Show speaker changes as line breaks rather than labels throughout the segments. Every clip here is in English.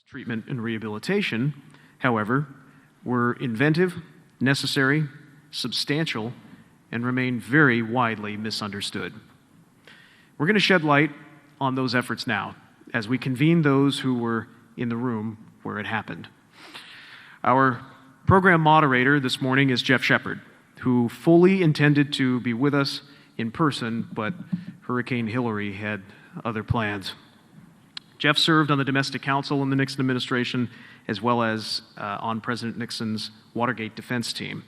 Treatment and rehabilitation, however, were inventive, necessary, substantial, and remain very widely misunderstood. We're going to shed light on those efforts now as we convene those who were in the room where it happened. Our program moderator this morning is Geoff Shepard, who fully intended to be with us in person, but Hurricane Hillary had other plans. Geoff served on the Domestic Council in the Nixon administration, as well as on President Nixon's Watergate defense team.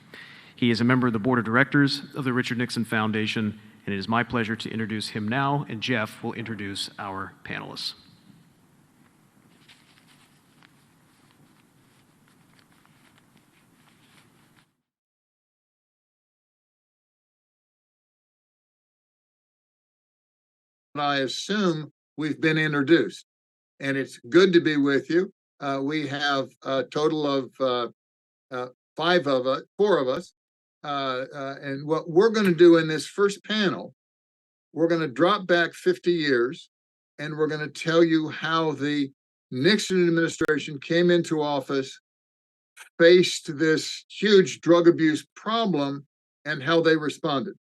He is a member of the board of directors of the Richard Nixon Foundation, and it is my pleasure to introduce him now, and Geoff will introduce our panelists.
I assume we've been introduced, and it's good to be with you. We have a total of four of us, and what we're going to do in this first panel, we're going to drop back 50 years, and we're going to tell you how the Nixon administration came into office, faced this huge drug abuse problem, and how they responded.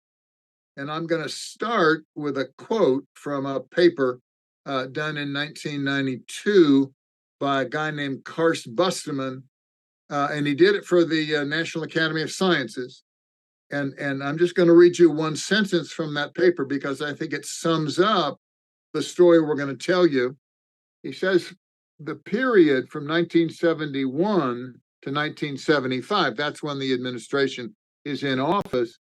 And I'm going to start with a quote from a paper done in 1992 by a guy named Karst Busterman, and he did it for the National Academy of Sciences. And I'm just going to read you one sentence from that paper because I think it sums up the story we're going to tell you. He says, the period from 1971 to 1975, that's when the administration is in office,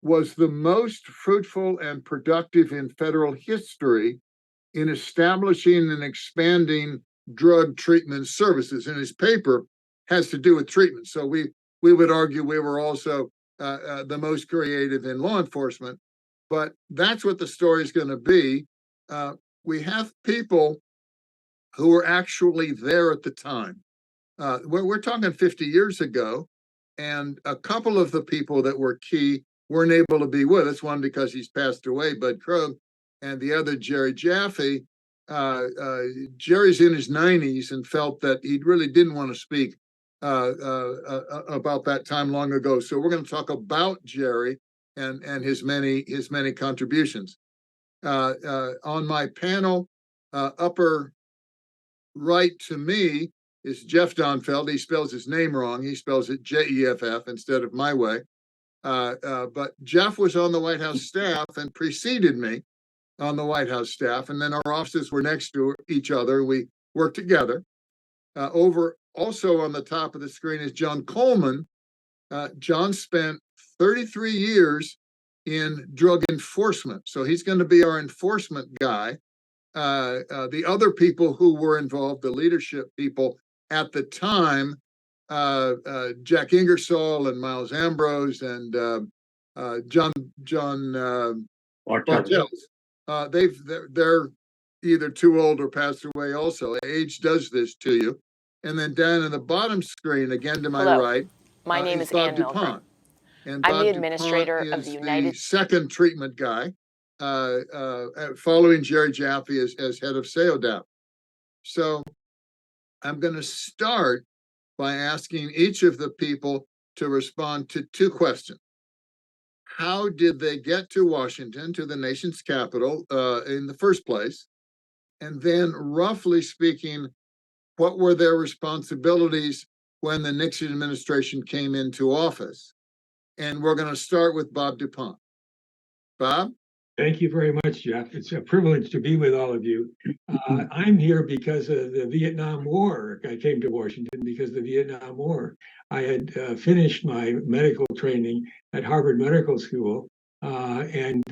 was the most fruitful and productive in federal history in establishing and expanding drug treatment services. And his paper has to do with treatment. So we would argue we were also the most creative in law enforcement, but that's what the story is going to be. We have people who were actually there at the time. We're talking 50 years ago, and a couple of the people that were key weren't able to be with us, one because he's passed away, Bud Krogh, and the other, Jerry Jaffe. Jerry's in his 90s and felt that he really didn't want to speak about that time long ago. So we're going to talk about Jerry and his many contributions. On my panel, upper right to me is Geoff Donfeld. He spells his name wrong. He spells it Jeff instead of my way. But Geoff was on the White House staff and preceded me on the White House staff. And then our offices were next to each other. We worked together. Over also on the top of the screen is John Coleman. John spent 33 years in drug enforcement. So he's going to be our enforcement guy. The other people who were involved, the leadership people at the time, Jack Ingersoll and Miles Ambrose and John Bartels. They're either too old or passed away also. Age does this to you. And then down in the bottom screen, again to my right,
my name is
Bob
Ann
DuPont. And
I'm
Bob
the administrator
DuPont
of the
is
United
second treatment guy, following Jerry Jaffe as head of SEODAP. So I'm going to start by asking each of the people to respond to two questions. How did they get to Washington, to the nation's capital, in the first place? And then, roughly speaking, what were their responsibilities when the Nixon administration came into office? And we're going to start with Bob DuPont. Bob?
Thank you very much, Geoff. It's a privilege to be with all of you. I'm here because of the Vietnam War. I came to Washington because of the Vietnam War. I had finished my medical training at Harvard Medical School and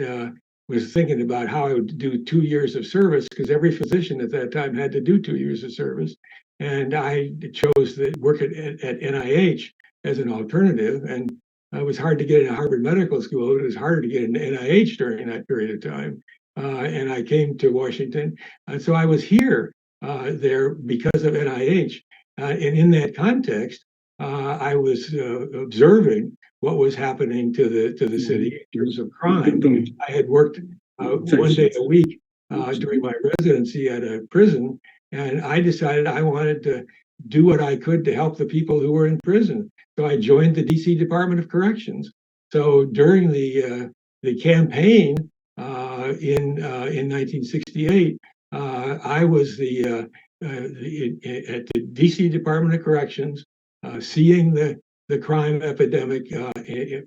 was thinking about how I would do 2 years of service because every physician at that time had to do 2 years of service. And I chose to work at NIH as an alternative. And it was hard to get into Harvard Medical School. It was harder to get into NIH during that period of time. And I came to Washington. And so I was here there because of NIH. And in that context, I was observing what was happening to the city in terms of crime. I had worked 1 day a week during my residency at a prison And I decided I wanted to do what I could to help the people who were in prison. So I joined the DC Department of Corrections. So during the campaign in 1968, I was at the DC Department of Corrections, seeing the crime epidemic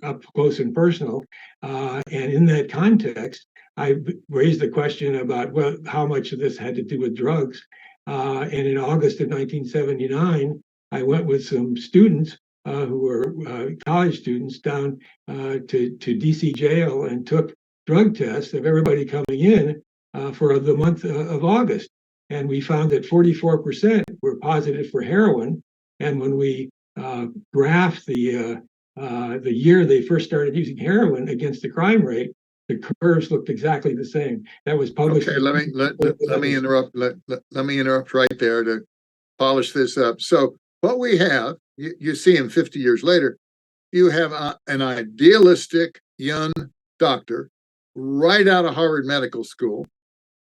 up close and personal. And in that context, I raised the question about how much of this had to do with drugs. And in August of 1979, I went with some students who were college students down to DC jail and took drug tests of everybody coming in for the month of August. And we found that 44% were positive for heroin. And when we graphed the year they first started using heroin against the crime rate, the curves looked exactly the same. That was published.
Okay, let me interrupt. Let me interrupt right there to polish this up. So what we have, you see him 50 years later, you have an idealistic young doctor right out of Harvard Medical School.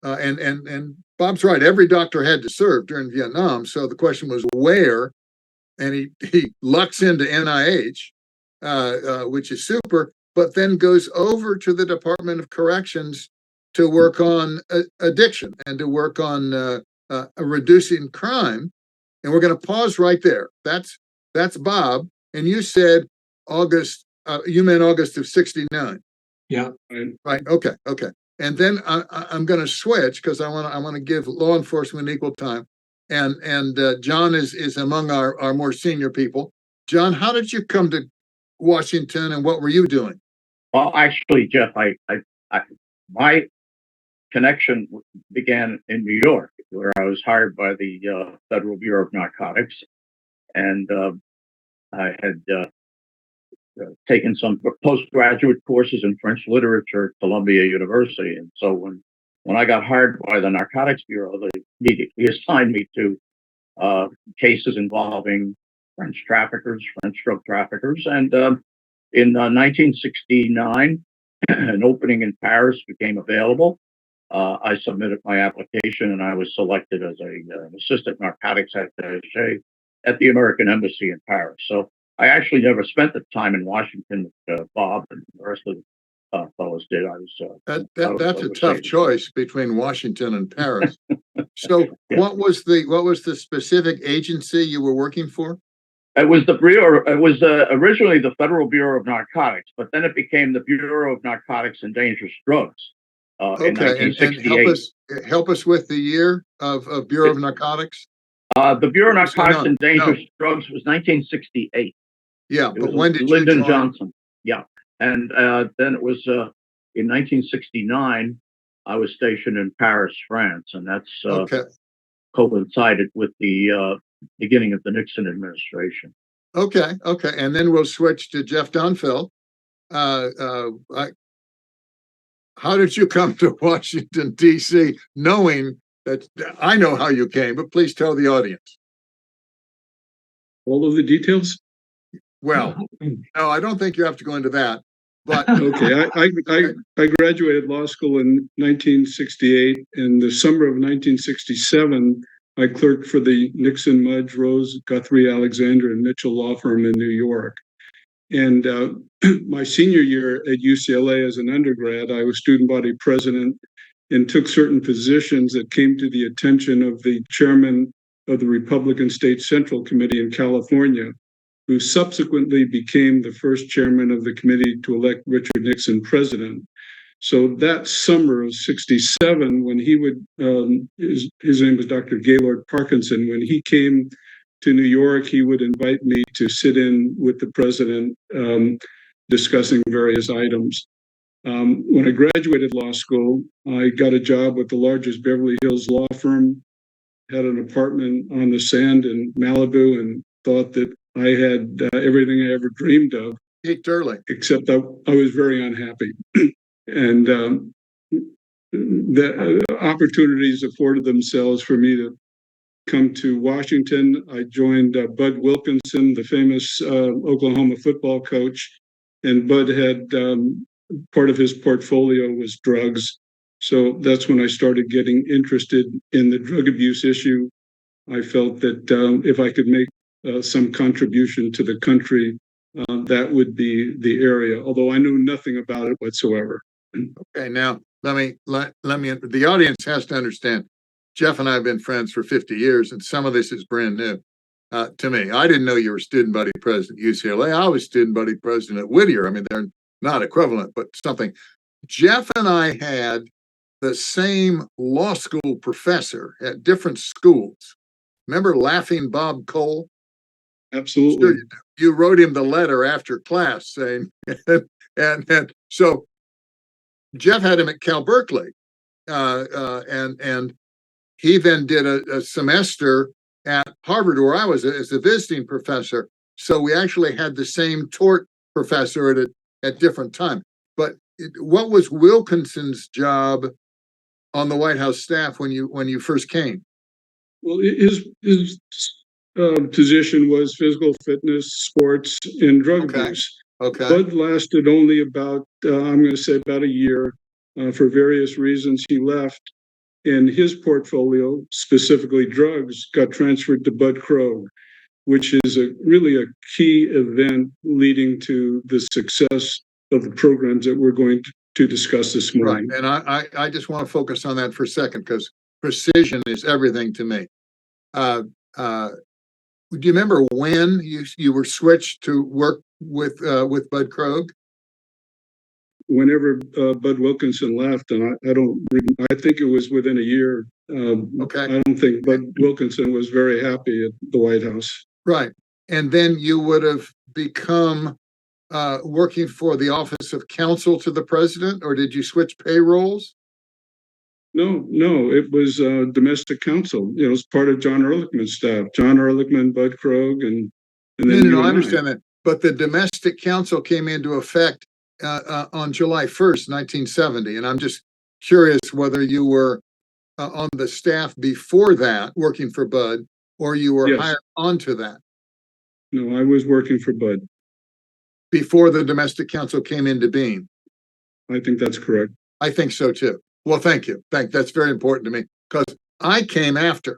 And Bob's right, every doctor had to serve during Vietnam. So the question was where, and he lucks into NIH, which is super, but then goes over to the Department of Corrections to work on addiction and to work on reducing crime. And we're going to pause right there. That's Bob. And you said August, you meant August of 69.
Yeah.
Right. Okay. And then I'm going to switch because I want to give law enforcement equal time. And John is among our more senior people. John, how did you come to Washington and what were you doing?
Well, actually, Geoff, my connection began in New York, where I was hired by the Federal Bureau of Narcotics, and I had taken some postgraduate courses in French literature at Columbia University. And so when I got hired by the Narcotics Bureau, they immediately assigned me to cases involving French traffickers, French drug traffickers. And in 1969, an opening in Paris became available. I submitted my application and I was selected as an assistant narcotics attaché at the American Embassy in Paris. So I actually never spent the time in Washington that Bob and the rest of the fellows did.
That's a tough choice between Washington and Paris. So yeah. What was the specific agency you were working for?
It was the Bureau. It was originally the Federal Bureau of Narcotics, but then it became the Bureau of Narcotics and Dangerous Drugs. In 1968.
And help us with the year of Bureau of Narcotics.
The Bureau of Narcotics and Dangerous Drugs was 1968.
Yeah, but when did
Lyndon
you join?
Johnson? Yeah, and then it was in 1969. I was stationed in Paris, France, and that's coincided with the beginning of the Nixon administration.
Okay, and then we'll switch to Geoff Donfeld. How did you come to Washington, D.C., knowing that I know how you came, but please tell the audience.
All of the details?
Well, no, I don't think you have to go into that. But
okay, I graduated law school in 1968. In the summer of 1967, I clerked for the Nixon, Mudge, Rose, Guthrie, Alexander, and Mitchell law firm in New York. And my senior year at UCLA as an undergrad, I was student body president and took certain positions that came to the attention of the chairman of the Republican State Central Committee in California, who subsequently became the first chairman of the committee to elect Richard Nixon president. So that summer of 67, when he would, his name was Dr. Gaylord Parkinson, when he came to New York, he would invite me to sit in with the president, discussing various items. When I graduated law school, I got a job with the largest Beverly Hills law firm, had an apartment on the sand in Malibu, and thought that I had everything I ever dreamed of. Except I was very unhappy. And the opportunities afforded themselves for me to come to Washington. I joined Bud Wilkinson, the famous Oklahoma football coach, and Bud had part of his portfolio was drugs. So that's when I started getting interested in the drug abuse issue. I felt that if I could make some contribution to the country, that would be the area, although I knew nothing about it whatsoever.
Okay, now let me the audience has to understand. Geoff and I have been friends for 50 years, and some of this is brand new to me. I didn't know you were student body president at UCLA. I was student body president at Whittier. I mean, they're not equivalent, but something. Geoff and I had the same law school professor at different schools. Remember Laughing Bob Cole?
Absolutely.
Sure you do. You wrote him the letter after class saying, and so Geoff had him at Cal Berkeley, and he then did a semester at Harvard, where I was as a visiting professor. So we actually had the same tort professor at different time. But what was Wilkinson's job on the White House staff when you first came?
Well, his position was physical fitness, sports, and drug abuse.
Okay.
Bud lasted only about, I'm going to say about a year. For various reasons, he left. And his portfolio, specifically drugs, got transferred to Bud Krogh, which is really a key event leading to the success of the programs that we're going to discuss this morning.
Right. And I just want to focus on that for a second, because precision is everything to me. Do you remember when you were switched to work with Bud Krogh?
Whenever Bud Wilkinson left, and I think it was within a year.
Okay.
I don't think Bud Wilkinson was very happy at the White House.
Right. And then you would have become working for the Office of Counsel to the President, or did you switch payrolls?
No, it was domestic counsel. It was part of John Ehrlichman's staff. John Ehrlichman, Bud Krogh, and then
No, I understand that. But the domestic counsel came into effect on July 1st, 1970. And I'm just curious whether you were on the staff before that, working for Bud, or you were hired onto that.
No, I was working for Bud.
Before the domestic counsel came into being.
I think that's correct.
I think so too. Well, thank you. That's very important to me, because I came after.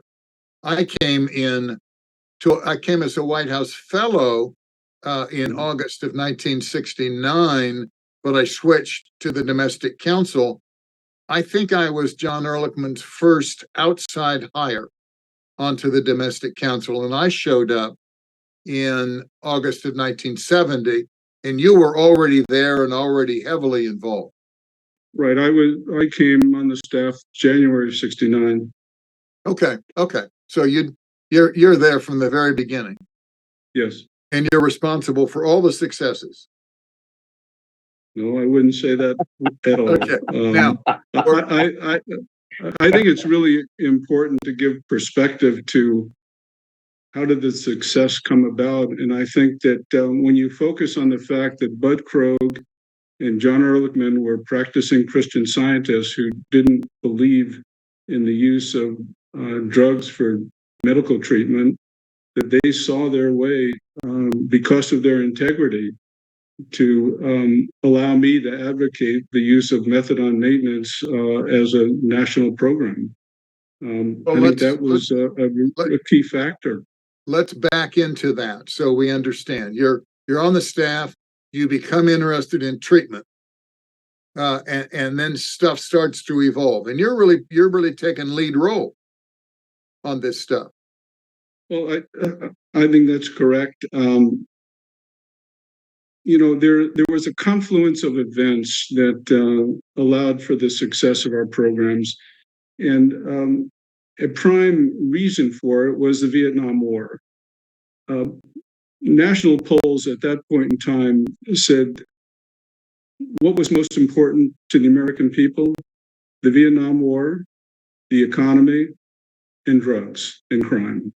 I came as a White House fellow in August of 1969, but I switched to the domestic counsel. I think I was John Ehrlichman's first outside hire onto the domestic counsel, and I showed up in August of 1970, and you were already there and already heavily involved.
Right. I came on the staff January of 69.
Okay. So you're there from the very beginning.
Yes.
And you're responsible for all the successes.
No, I wouldn't say that at all.
Okay. Now,
I think it's really important to give perspective to how did the success come about. And I think that when you focus on the fact that Bud Krogh and John Ehrlichman were practicing Christian Scientists who didn't believe in the use of drugs for medical treatment, that they saw their way because of their integrity to allow me to advocate the use of methadone maintenance as a national program. I think that was a key factor.
Let's back into that so we understand. You're on the staff, you become interested in treatment, and then stuff starts to evolve, and you're really taking lead role on this stuff.
Well, I think that's correct. There was a confluence of events that allowed for the success of our programs, and a prime reason for it was the Vietnam War. National polls at that point in time said what was most important to the American people: the Vietnam War, the economy, and drugs and crime.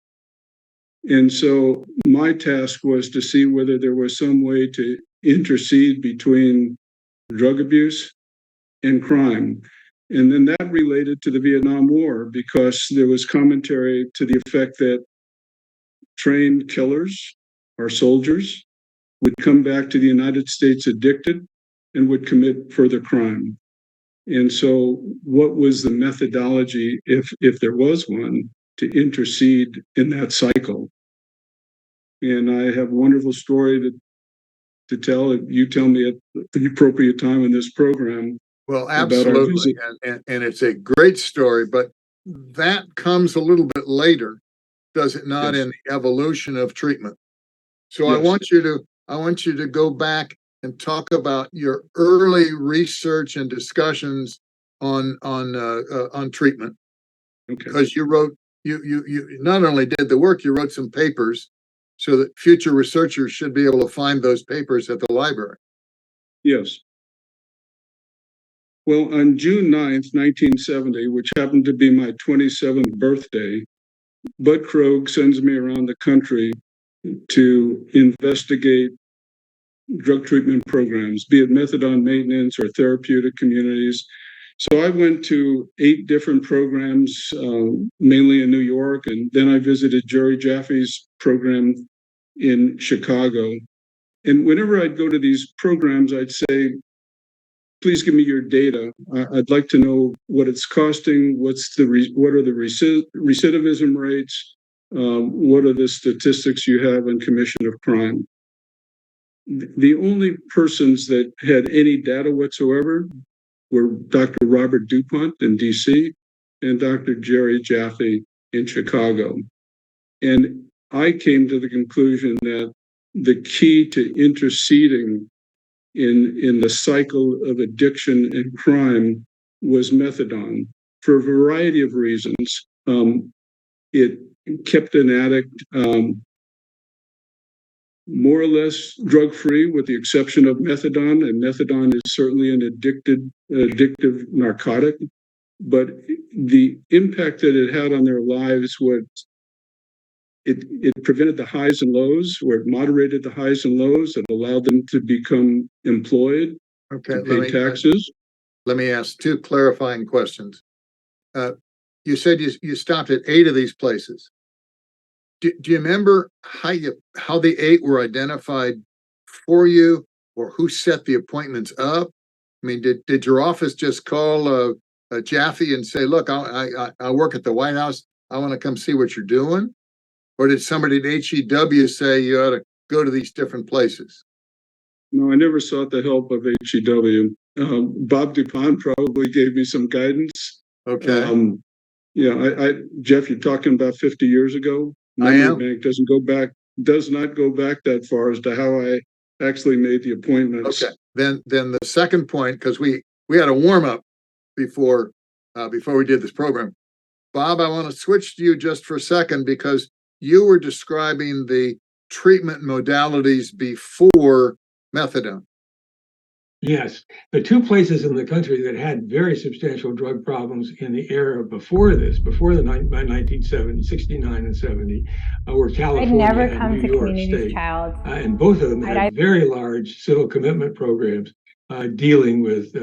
And so my task was to see whether there was some way to intercede between drug abuse and crime. And then that related to the Vietnam War, because there was commentary to the effect that trained killers, our soldiers, would come back to the United States addicted and would commit further crime. And so what was the methodology, if there was one, to intercede in that cycle? And I have a wonderful story to tell. If you tell me at the appropriate time in this program.
Well,
about our
absolutely.
visit.
And it's a great story, but that comes a little bit later, does it not,
Yes.
in the evolution of treatment? So
Yes.
I want you to go back and talk about your early research and discussions on treatment,
Okay.
because you not only did the work, you wrote some papers so that future researchers should be able to find those papers at the library.
Yes. Well, on June 9th, 1970, which happened to be my 27th birthday, Bud Krogh sends me around the country to investigate drug treatment programs, be it methadone maintenance or therapeutic communities. So I went to 8 different programs, mainly in New York, and then I visited Jerry Jaffe's program in Chicago. And whenever I'd go to these programs, I'd say, please give me your data. I'd like to know what it's costing, what are the recidivism rates, what are the statistics you have on commission of crime. The only persons that had any data whatsoever were Dr. Robert DuPont in DC and Dr. Jerry Jaffe in Chicago. And I came to the conclusion that the key to interceding in the cycle of addiction and crime was methadone for a variety of reasons. It kept an addict more or less drug-free, with the exception of methadone, and methadone is certainly an addictive narcotic. But the impact that it had on their lives was it prevented the highs and lows, or it moderated the highs and lows. It allowed them to become employed, to pay taxes.
Let me ask 2 clarifying questions. You said you stopped at 8 of these places. Do you remember how the 8 were identified for you, or who set the appointments up? I mean, did your office just call Jaffe and say, "Look, I work at the White House. I want to come see what you're doing"? Or did somebody at HEW say you ought to go to these different places?
No, I never sought the help of HEW. Bob DuPont probably gave me some guidance.
Okay.
Yeah, Geoff, you're talking about 50 years ago.
I am.
Memory bank does not go back that far as to how I actually made the appointments.
Okay. Then the second point, because we had a warm up before we did this program. Bob, I want to switch to you just for a second, because you were describing the treatment modalities before methadone.
Yes, the 2 places in the country that had very substantial drug problems in the era before this, before the 1970, 69 and 70, were California and New York State. And both of them had very large civil commitment programs dealing with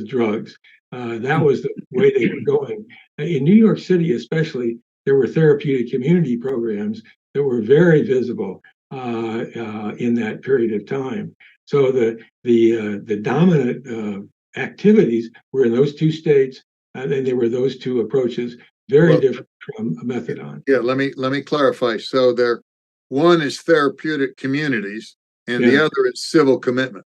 drugs. That was the way they were going. In New York City, especially, there were therapeutic community programs that were very visible in that period of time. So the dominant activities were in those 2 states, and they were those 2 approaches, very different from methadone.
Yeah, let me clarify. So one is therapeutic communities, and the other is civil commitment.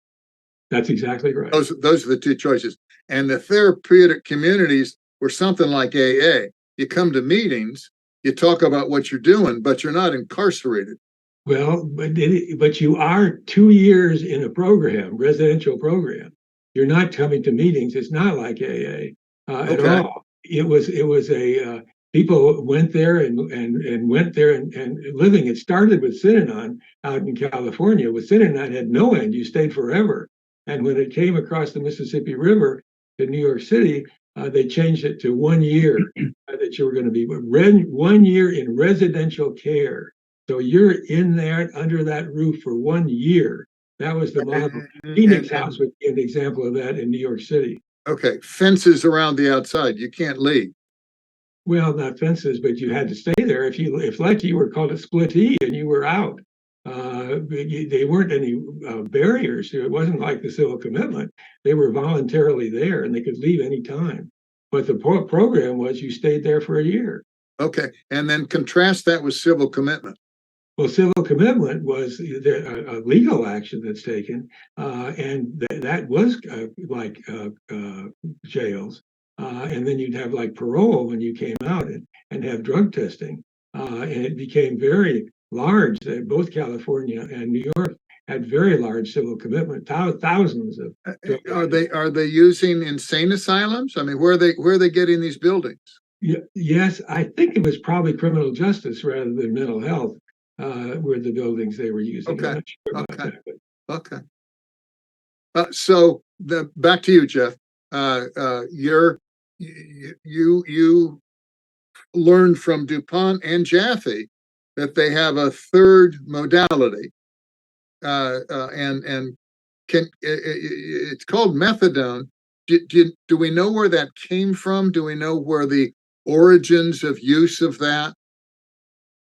That's exactly right.
Those are the 2 choices. And the therapeutic communities were something like AA. You come to meetings, you talk about what you're doing, but you're not incarcerated.
Well, but you are 2 years in a program, residential program. You're not coming to meetings. It's not like AA at all. It was a people went there and went there and living. It started with Synanon out in California. With Synanon had no end. You stayed forever. And when it came across the Mississippi River to New York City, they changed it to 1 year that you were going to be 1 year in residential care. So you're in there under that roof for 1 year. That was the model. Phoenix House would be an example of that in New York City.
Okay, fences around the outside. You can't leave.
Well, not fences, but you had to stay there. If lucky, you were called a splittee and you were out. they weren't any barriers. It wasn't like the civil commitment. They were voluntarily there and they could leave any time. But the program was you stayed there for a year.
Okay, and then contrast that with civil commitment.
Well, civil commitment was a legal action that's taken, and that was like jails. And then you'd have like parole when you came out and have drug testing. And it became very large. Both California and New York had very large civil commitment, thousands of.
Are they using insane asylums? I mean, where are they getting these buildings?
Yes, I think it was probably criminal justice rather than mental health were the buildings they were using.
Okay.
I'm not sure about
Okay.
that,
Okay. So back to you, Geoff. You learned from DuPont and Jaffe that they have a third modality, and it's called methadone. Do we know where that came from? Do we know where the origins of use of that?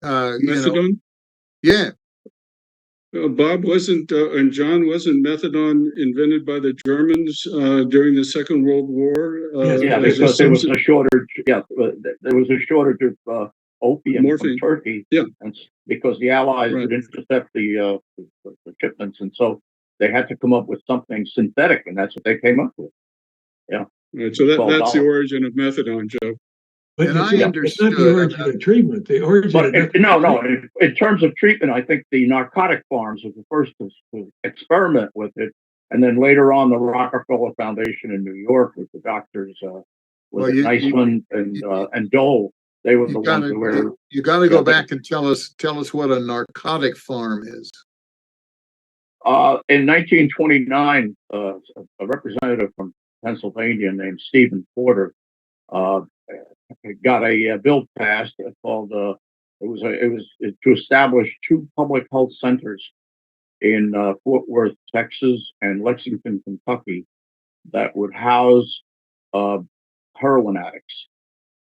Methadone?
Yeah.
Bob, wasn't and John, wasn't methadone invented by the Germans during the Second World War?
Yeah, because there was a shortage. Yeah, there was a shortage of opium
morphine
from Turkey.
Yeah,
and because the Allies would intercept the shipments, and so they had to come up with something synthetic, and that's what they came up with. Yeah.
Right, so that's the origin of methadone, Joe.
But
and
I understood. It's not the origin of treatment. The origin.
No. In terms of treatment, I think the narcotic farms was the first to experiment with it, and then later on, the Rockefeller Foundation in New York with the doctors, Nixon and Dole. They were the ones who were.
You got to go back and tell us what a narcotic farm is.
In 1929, a representative from Pennsylvania named Stephen Porter got a bill passed called it was to establish 2 public health centers in Fort Worth, Texas, and Lexington, Kentucky, that would house heroin addicts,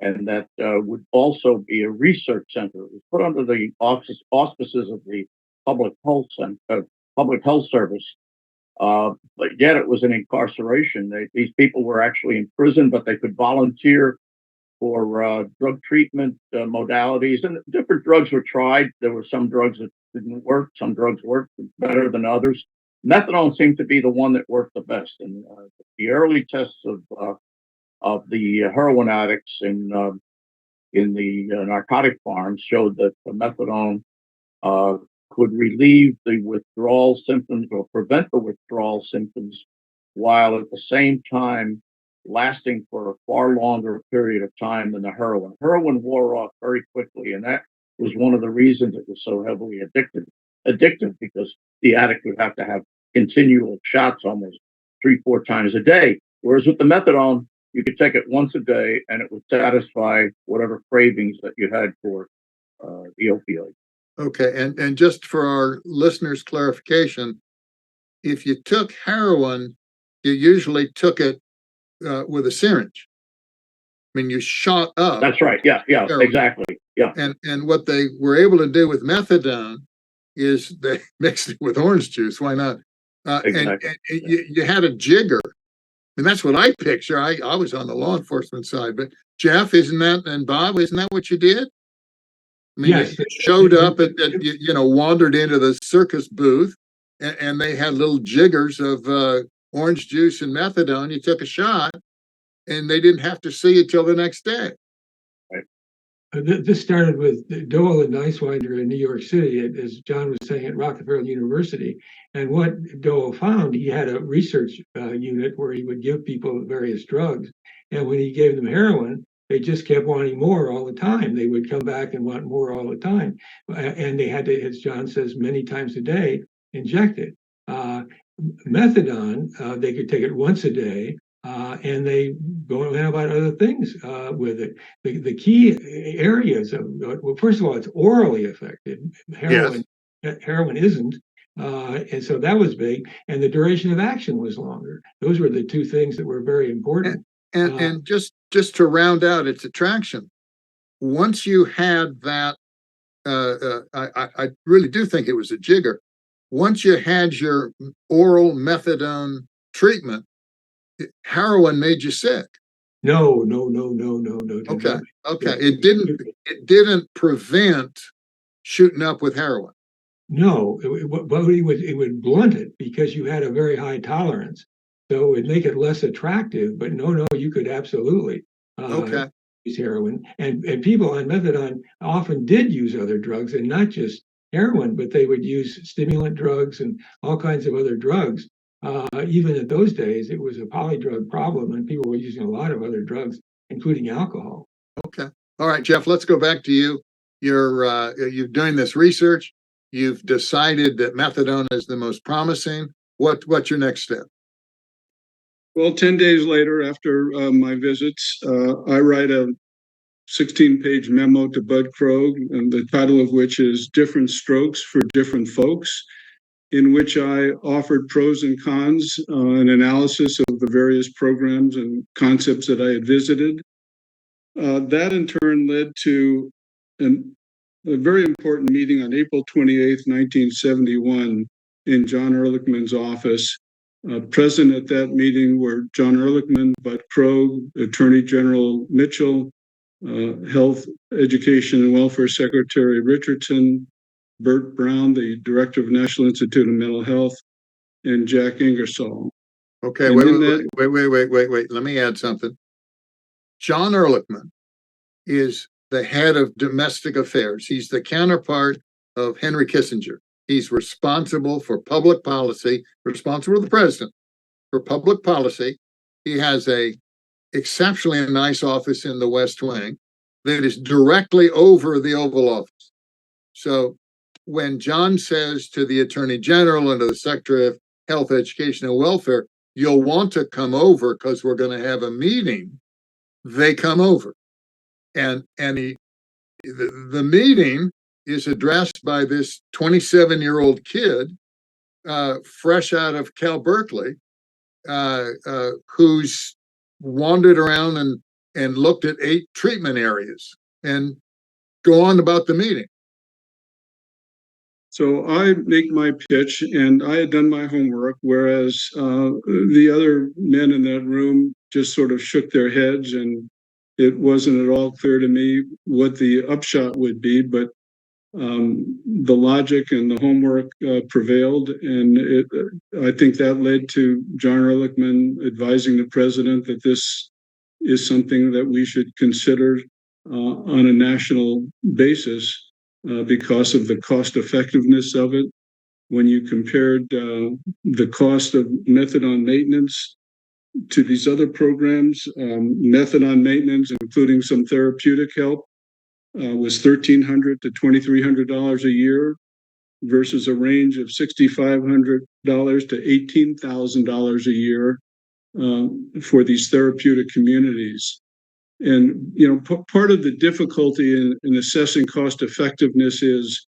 and that would also be a research center. It was put under the auspices of the public health service, but yet it was an incarceration. These people were actually in prison, but they could volunteer for drug treatment modalities, and different drugs were tried. There were some drugs that didn't work, some drugs worked better than others. Methadone seemed to be the one that worked the best, and the early tests of the heroin addicts in the narcotic farms showed that the methadone could relieve the withdrawal symptoms or prevent the withdrawal symptoms, while at the same time lasting for a far longer period of time than the heroin. Heroin wore off very quickly, and that was one of the reasons it was so heavily addictive, because the addict would have to have continual shots almost 3-4 times a day. Whereas with the methadone, you could take it once a day and it would satisfy whatever cravings that you had for the opioid.
Okay, and just for our listeners' clarification, if you took heroin, you usually took it with a syringe. I mean, you shot up.
That's right. Yeah, heroin. Exactly. Yeah.
And what they were able to do with methadone is they mixed it with orange juice. Why not? Exactly. And you had a jigger. And that's what I picture. I was on the law enforcement side, but Geoff, isn't that, and Bob, isn't that what you did? I mean,
yes.
You showed up at wandered into the circus booth, and they had little jiggers of orange juice and methadone. You took a shot, and they didn't have to see you till the next day.
Right.
This started with Dole and Neiswinder in New York City, as John was saying, at Rockefeller University. And what Dole found, he had a research unit where he would give people various drugs. And when he gave them heroin, they just kept wanting more all the time. They would come back and want more all the time. And they had to, as John says, many times a day, inject it. Methadone, they could take it once a day. And they go on about other things with it. The key areas of, well, first of all, it's orally effective. Heroin isn't. And so that was big. And the duration of action was longer. Those were the 2 things that were very important.
And just to round out its attraction, once you had that, I really do think it was a jigger. once you had your oral methadone treatment, heroin made you sick.
No.
Okay. Okay. It didn't prevent shooting up with heroin.
No, but it would blunt it because you had a very high tolerance. So it would make it less attractive. But no, you could absolutely
Okay.
use heroin. And people on methadone often did use other drugs, and not just heroin, but they would use stimulant drugs and all kinds of other drugs. Even in those days, it was a polydrug problem, and people were using a lot of other drugs, including alcohol.
Okay. All right, Geoff, let's go back to you. You're doing this research. You've decided that methadone is the most promising. What's your next step?
Well, 10 days later, after my visits, I write a 16-page memo to Bud Krogh, and the title of which is Different Strokes for Different Folks, in which I offered pros and cons, an analysis of the various programs and concepts that I had visited. That in turn led to a very important meeting on April 28th, 1971, in John Ehrlichman's office. Present at that meeting were John Ehrlichman, Bud Krogh, Attorney General Mitchell, Health, Education, and Welfare Secretary Richardson, Bert Brown, the Director of National Institute of Mental Health, and Jack Ingersoll.
Okay, wait. Let me add something. John Ehrlichman is the head of domestic affairs. He's the counterpart of Henry Kissinger. He's responsible for public policy, responsible to the president for public policy. He has a exceptionally nice office in the West Wing that is directly over the Oval Office. So when John says to the Attorney General and to the Secretary of Health, Education, and Welfare, you'll want to come over because we're going to have a meeting, they come over. And the meeting is addressed by this 27-year-old kid, fresh out of Cal Berkeley, who's wandered around and looked at 8 treatment areas, and go on about the meeting.
So I make my pitch, and I had done my homework, whereas the other men in that room just sort of shook their heads, and it wasn't at all clear to me what the upshot would be, but the logic and the homework prevailed, and I think that led to John Ehrlichman advising the president that this is something that we should consider on a national basis because of the cost effectiveness of it. When you compared the cost of methadone maintenance to these other programs, methadone maintenance, including some therapeutic help, was $1,300 to $2,300 a year versus a range of $6,500 to $18,000 a year for these therapeutic communities. And part of the difficulty in assessing cost effectiveness is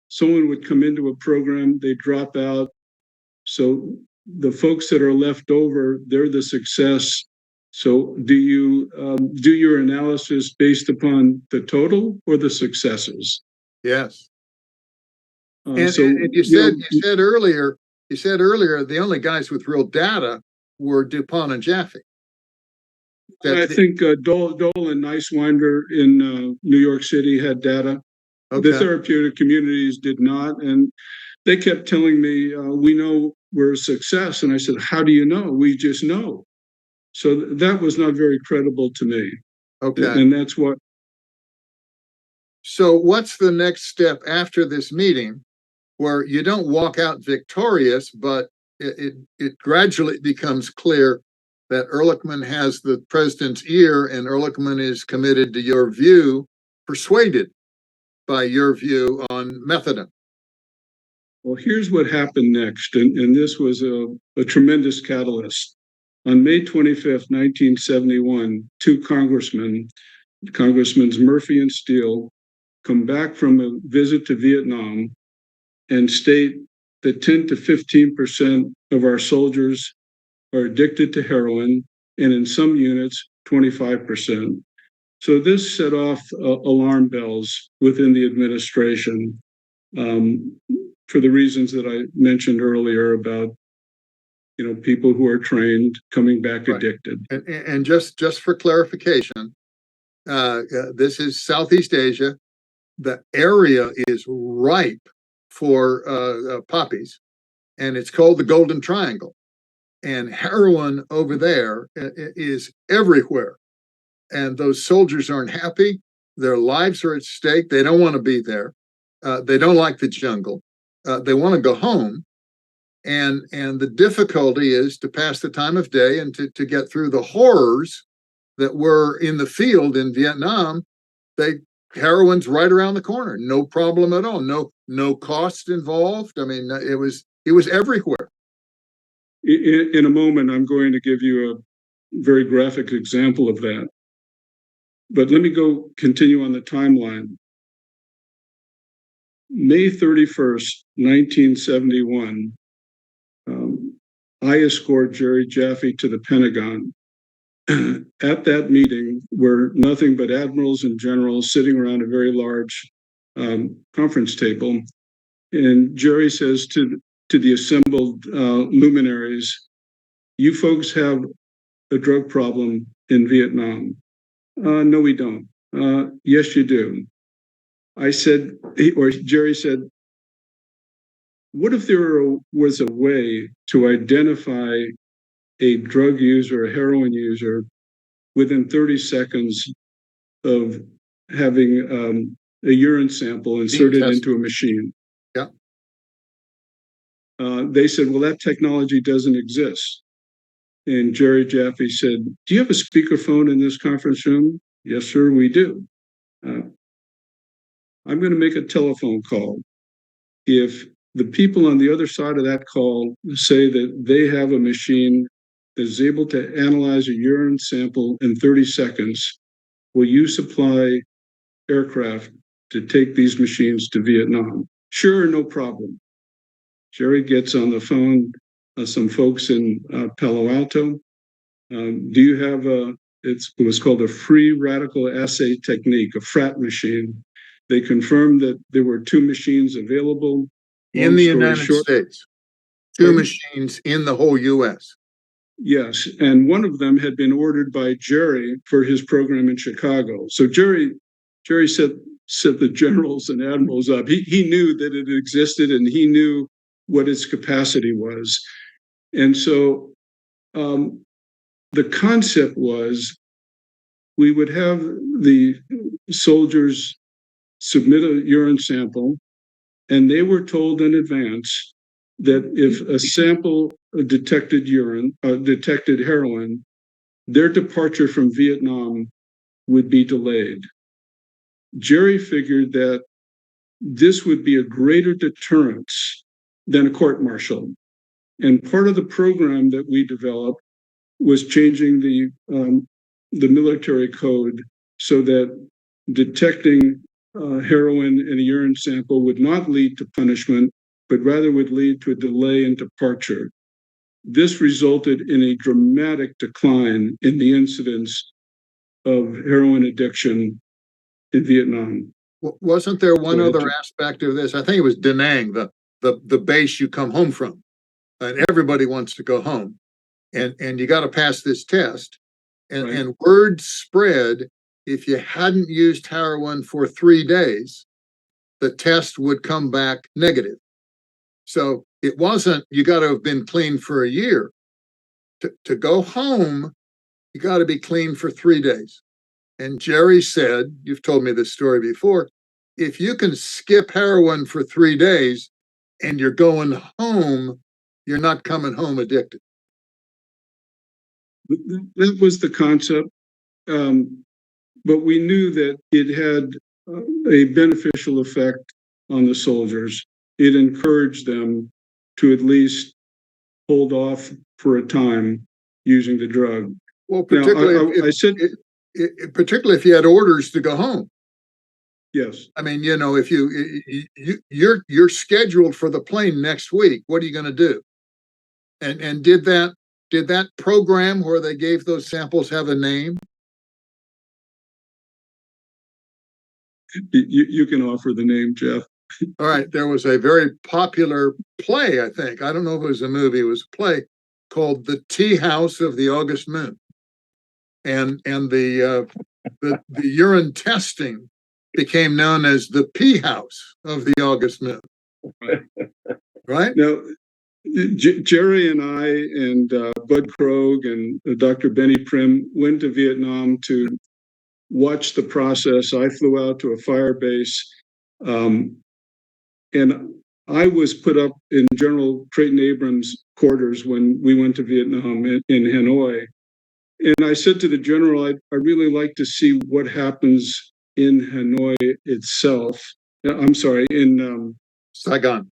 someone would come into a program, they drop out. So the folks that are left over, they're the success. So do you do your analysis based upon the total or the successes?
Yes. And you said earlier the only guys with real data were DuPont and Jaffe.
I think Dole and Nicewinder in New York City had data. Okay. The therapeutic communities did not, and they kept telling me, we know we're a success. And I said, how do you know? We just know. So that was not very credible to me.
Okay.
And that's what.
So what's the next step after this meeting where you don't walk out victorious, but it gradually becomes clear that Ehrlichman has the president's ear and Ehrlichman is committed to your view, persuaded by your view on methadone?
Well, here's what happened next, and this was a tremendous catalyst. On May 25th, 1971, 2 Congressmen, Murphy and Steele, come back from a visit to Vietnam and state that 10 to 15% of our soldiers are addicted to heroin, and in some units, 25%. So this set off alarm bells within the administration. for the reasons that I mentioned earlier about, people who are trained coming back
Right.
addicted.
And just for clarification, this is Southeast Asia. The area is ripe for poppies, and it's called the Golden Triangle. And heroin over there is everywhere. And those soldiers aren't happy. Their lives are at stake. They don't want to be there. They don't like the jungle. They want to go home. And the difficulty is to pass the time of day and to get through the horrors that were in the field in Vietnam. Heroin's right around the corner, no problem at all, no cost involved. I mean, it was everywhere.
In a moment, I'm going to give you a very graphic example of that. But let me continue on the timeline. May 31st, 1971, I escort Jerry Jaffe to the Pentagon. At that meeting were nothing but admirals and generals sitting around a very large conference table. And Jerry says to the assembled luminaries, "You folks have a drug problem in Vietnam." "No, we don't." "Yes, you do." Jerry said, "What if there was a way to identify a drug user, a heroin user, within 30 seconds of having a urine sample inserted into a machine?"
Yeah.
They said, "Well, that technology doesn't exist." And Jerry Jaffe said, "Do you have a speakerphone in this conference room?" "Yes, sir, we do." "I'm going to make a telephone call. If the people on the other side of that call say that they have a machine that is able to analyze a urine sample in 30 seconds, will you supply aircraft to take these machines to Vietnam?" "Sure, no problem." Jerry gets on the phone, some folks in Palo Alto. "Do you have it was called a free radical assay technique, a FRAT machine?" They confirmed that there were 2 machines available.
In the United States, 2 machines in the whole U.S.
Yes, and one of them had been ordered by Jerry for his program in Chicago. So Jerry set the generals and admirals up. He knew that it existed, and he knew what its capacity was. And so the concept was we would have the soldiers submit a urine sample, and they were told in advance that if a sample detected heroin, their departure from Vietnam would be delayed. Jerry figured that this would be a greater deterrence than a court-martial. And part of the program that we developed was changing the military code so that detecting heroin in a urine sample would not lead to punishment, but rather would lead to a delay in departure. This resulted in a dramatic decline in the incidence of heroin addiction in Vietnam.
Wasn't there one other aspect of this? I think it was Da Nang, the base you come home from, and everybody wants to go home, and you got to pass this test, and word spread. If you hadn't used heroin for 3 days, the test would come back negative. So it wasn't, you got to have been clean for a year. To go home, you got to be clean for 3 days. And Jerry said, you've told me this story before, if you can skip heroin for 3 days and you're going home, you're not coming home addicted.
That was the concept. But we knew that it had a beneficial effect on the soldiers. It encouraged them to at least hold off for a time using the drug.
Well, particularly particularly if you had orders to go home.
Yes.
I mean, if you're scheduled for the plane next week, what are you going to do? And did that program where they gave those samples have a name?
You can offer the name, Geoff.
All right. There was a very popular play, I think. I don't know if it was a movie, it was a play called The Tea House of the August Moon. And the urine testing became known as the pee house of the August Moon. Right?
Now, Jerry and I and Bud Krogh and Dr. Benny Prim went to Vietnam to watch the process. I flew out to a fire base, and I was put up in General Creighton Abrams' quarters when we went to Vietnam in Hanoi. And I said to the general, I really like to see what happens in Hanoi itself. I'm sorry, in
Saigon.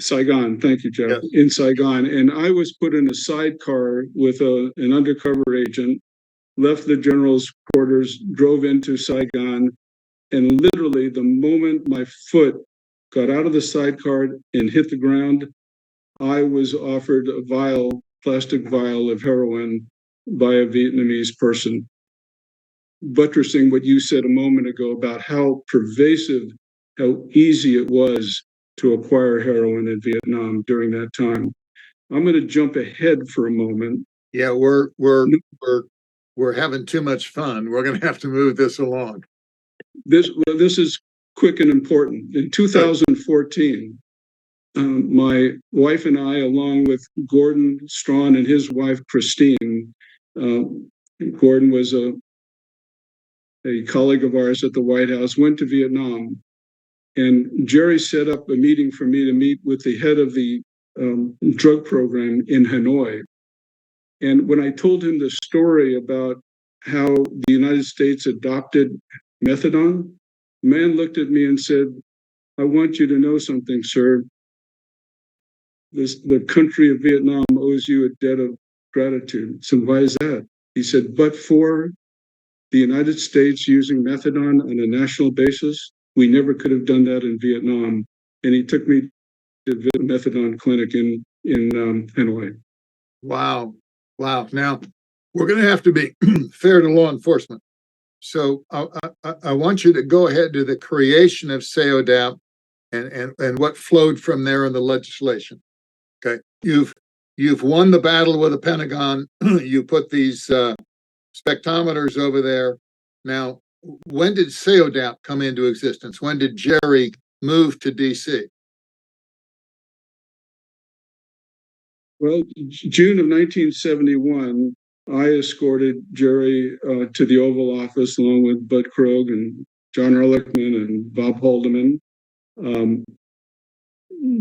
Saigon. Thank you, Geoff.
Yes.
In Saigon. And I was put in a sidecar with an undercover agent, left the general's quarters, drove into Saigon. And literally, the moment my foot got out of the sidecar and hit the ground, I was offered a plastic vial of heroin by a Vietnamese person, buttressing what you said a moment ago about how pervasive, how easy it was to acquire heroin in Vietnam during that time. I'm going to jump ahead for a moment.
Yeah, we're having too much fun. We're going to have to move this along.
This is quick and important. In 2014, my wife and I, along with Gordon Strawn and his wife Christine, Gordon was a colleague of ours at the White House, went to Vietnam. And Jerry set up a meeting for me to meet with the head of the drug program in Hanoi. And when I told him the story about how the United States adopted methadone, the man looked at me and said, I want you to know something, sir. The country of Vietnam owes you a debt of gratitude. So why is that? He said, but for the United States using methadone on a national basis, we never could have done that in Vietnam. And he took me to the methadone clinic in Hanoi.
Wow. Now, we're going to have to be fair to law enforcement. So I want you to go ahead to the creation of SEODAP and what flowed from there in the legislation. Okay. You've won the battle with the Pentagon. You put these spectrometers over there. Now, when did SEODAP come into existence? When did Jerry move to DC?
Well, June of 1971, I escorted Jerry to the Oval Office along with Bud Krogh and John Ehrlichman and Bob Haldeman.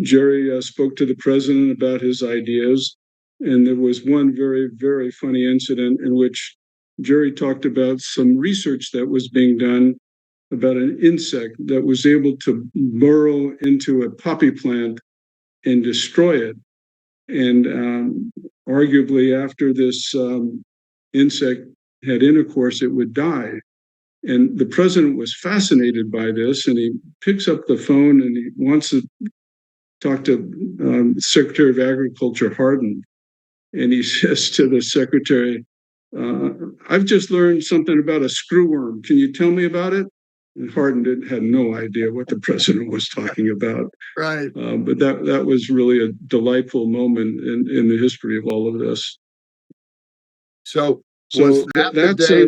Jerry spoke to the president about his ideas, and there was one very, very funny incident in which Jerry talked about some research that was being done about an insect that was able to burrow into a poppy plant and destroy it. And arguably, after this insect had intercourse, it would die. And the president was fascinated by this, and he picks up the phone and he wants to talk to Secretary of Agriculture Hardin. And he says to the secretary, I've just learned something about a screwworm. Can you tell me about it? And Hardin had no idea what the president was talking about.
Right.
But that was really a delightful moment in the history of all of this.
So was that the day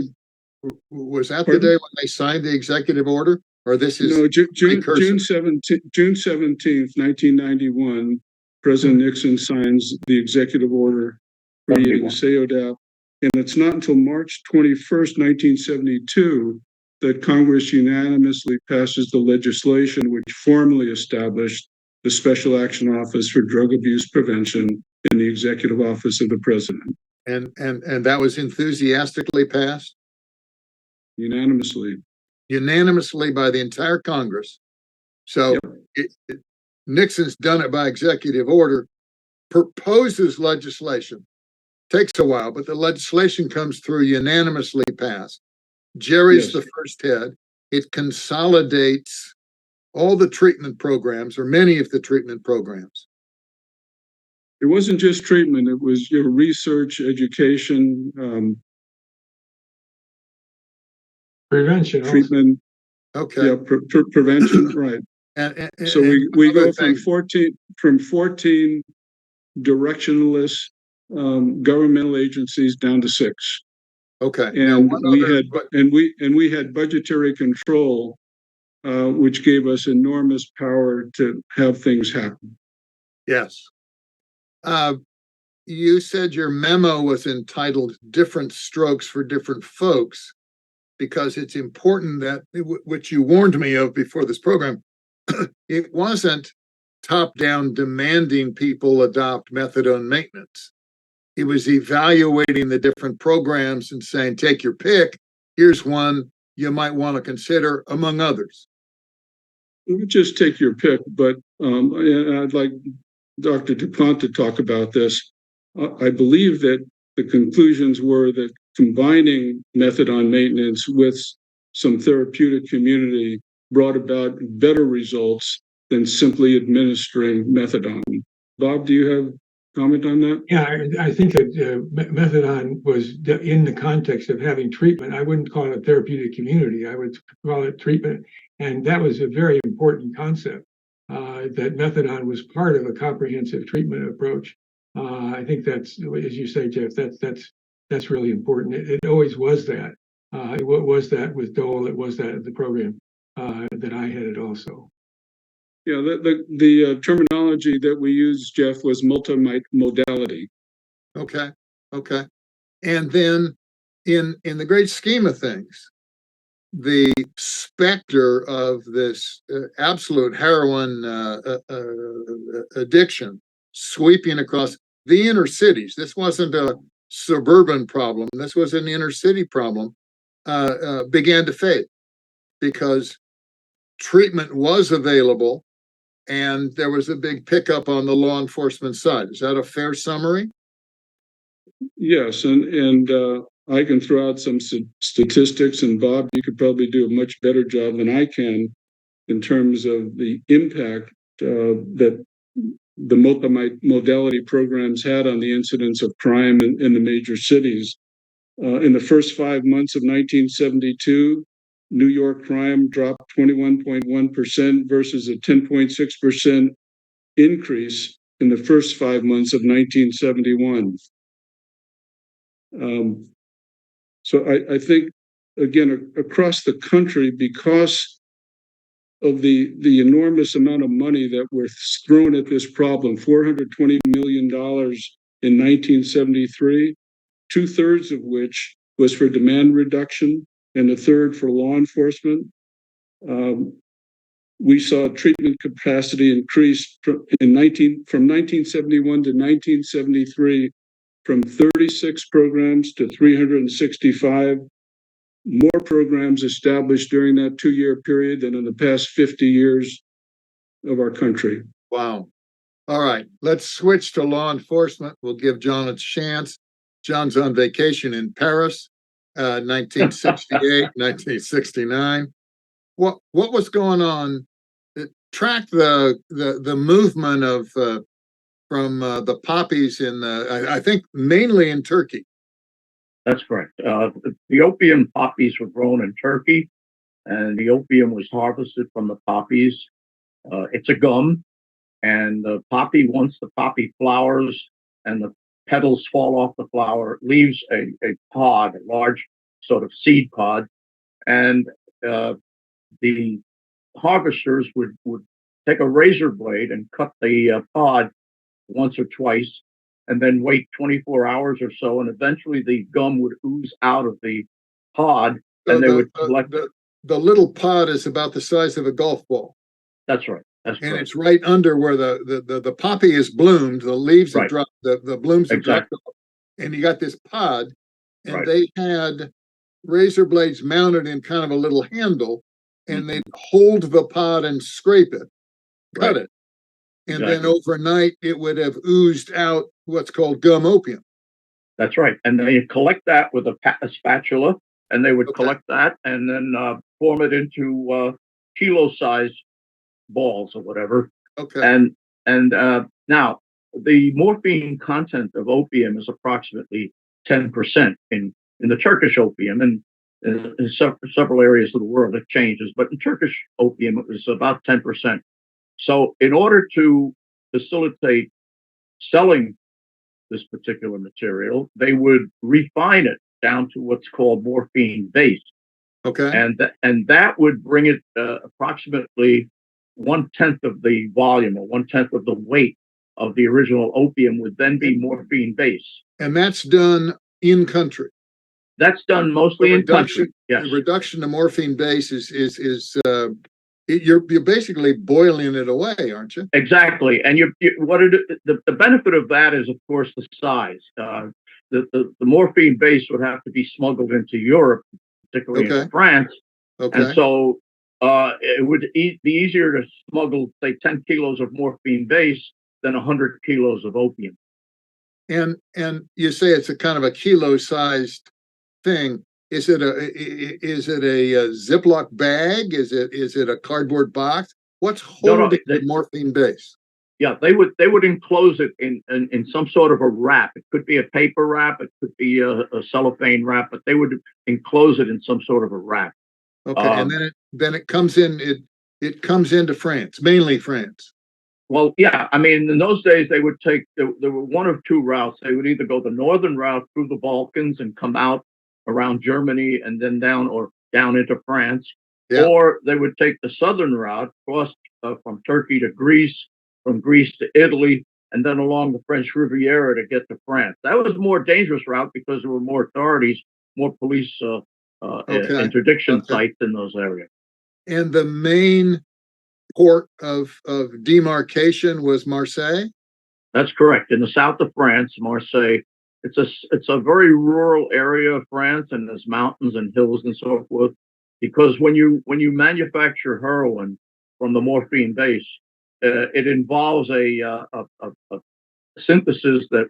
when they signed the executive order? Or this is
June 17th, 1991, President Nixon signs the executive order creating SEODAP. And it's not until March 21st, 1972, that Congress unanimously passes the legislation which formally established the Special Action Office for Drug Abuse Prevention in the Executive Office of the President.
And that was enthusiastically passed?
Unanimously
by the entire Congress. So Nixon's done it by executive order, proposes legislation. Takes a while, but the legislation comes through unanimously passed. Jerry's the first head. It consolidates all the treatment programs, or many of the treatment programs.
It wasn't just treatment, it was research, education,
prevention,
treatment.
Okay.
Yeah, prevention, right. So
and
we
another
go from
thing,
14 directionless governmental agencies down to 6.
okay. Now,
And
one
we
other,
had we had budgetary control, which gave us enormous power to have things happen.
yes. You said your memo was entitled "Different Strokes for Different Folks," because it's important that, which you warned me of before this program, it wasn't top down demanding people adopt methadone maintenance. It was evaluating the different programs and saying, take your pick. Here's one you might want to consider, among others.
Just take your pick, but I'd like Dr. DuPont to talk about this. I believe that the conclusions were that combining methadone maintenance with some therapeutic community brought about better results than simply administering methadone. Bob, do you have comment on that?
Yeah, I think that methadone was in the context of having treatment. I wouldn't call it therapeutic community. I would call it treatment. And that was a very important concept, that methadone was part of a comprehensive treatment approach. I think that's, as you say, Geoff, that's really important. It always was that. It was that with Dole. It was that the program that I headed also.
Yeah, the terminology that we used, Geoff, was multimodality.
Okay. Okay. And then in the great scheme of things, the specter of this absolute heroin addiction sweeping across the inner cities. This wasn't a suburban problem. This was an inner city problem. Began to fade because treatment was available, and there was a big pickup on the law enforcement side. Is that a fair summary?
Yes, and I can throw out some statistics, and Bob, you could probably do a much better job than I can in terms of the impact that the multimodality programs had on the incidence of crime in the major cities. In the first 5 months of 1972, New York crime dropped 21.1% versus a 10.6% increase in the first 5 months of 1971. So I think, again, across the country, because of the enormous amount of money that were thrown at this problem, $420 million in 1973, 2/3 of which was for demand reduction and a third for law enforcement. We saw treatment capacity increase from 1971 to 1973 from 36 programs to 365. More programs established during that 2-year period than in the past 50 years of our country.
Wow. All right, let's switch to law enforcement. We'll give John a chance. John's on vacation in Paris, 1968, 1969. What was going on? Track the movement of from the poppies in I think mainly in Turkey.
That's correct. The opium poppies were grown in Turkey, and the opium was harvested from the poppies. It's a gum, and the poppy, once the poppy flowers and the petals fall off the flower, it leaves a pod, a large sort of seed pod, and the harvesters would take a razor blade and cut the pod once or twice, and then wait 24 hours or so, and eventually the gum would ooze out of the pod, and they would collect.
The little pod is about the size of a golf ball.
That's right. That's
and
correct.
It's right under where the poppy is bloomed, the leaves have dropped, the blooms have dropped, and you got this pod, and they had razor blades mounted in kind of a little handle, and they'd hold the pod and scrape it, cut it. And then overnight, it would have oozed out what's called gum opium.
That's right. And they collect that with a spatula, and they would collect that and then form it into kilo-sized balls or whatever.
Okay.
And now, the morphine content of opium is approximately 10% in the Turkish opium, and in several areas of the world it changes. But in Turkish opium, it was about 10%. So in order to facilitate selling this particular material, they would refine it down to what's called morphine base.
Okay.
And that would bring it approximately 1/10 of the volume or 1/10 of the weight of the original opium would then be morphine base.
And that's done in country.
That's done mostly in country. Yes.
The reduction to morphine base you're basically boiling it away, aren't you?
Exactly. And the benefit of that is, of course, the size. The morphine base would have to be smuggled into Europe, particularly into France.
Okay.
And so it would be easier to smuggle, say, 10 kilos of morphine base than 100 kilos of opium.
And you say it's a kind of a kilo-sized thing. Is it a Ziploc bag? Is it a cardboard box? What's holding the morphine base?
Yeah, they would enclose it in some sort of a wrap. It could be a paper wrap, it could be a cellophane wrap, but they would enclose it in some sort of a wrap.
Okay, and then it comes in. It comes into France, mainly France.
Well, yeah, I mean, in those days they would take. There were one of two routes. They would either go the northern route through the Balkans and come out around Germany and then down into France, or they would take the southern route, cross from Turkey to Greece, from Greece to Italy, and then along the French Riviera to get to France. That was a more dangerous route because there were more authorities, more police interdiction sites in those areas.
And the main port of demarcation was Marseille?
That's correct. In the south of France, Marseille. It's a very rural area of France, and there's mountains and hills and so forth. Because when you manufacture heroin from the morphine base, it involves a synthesis that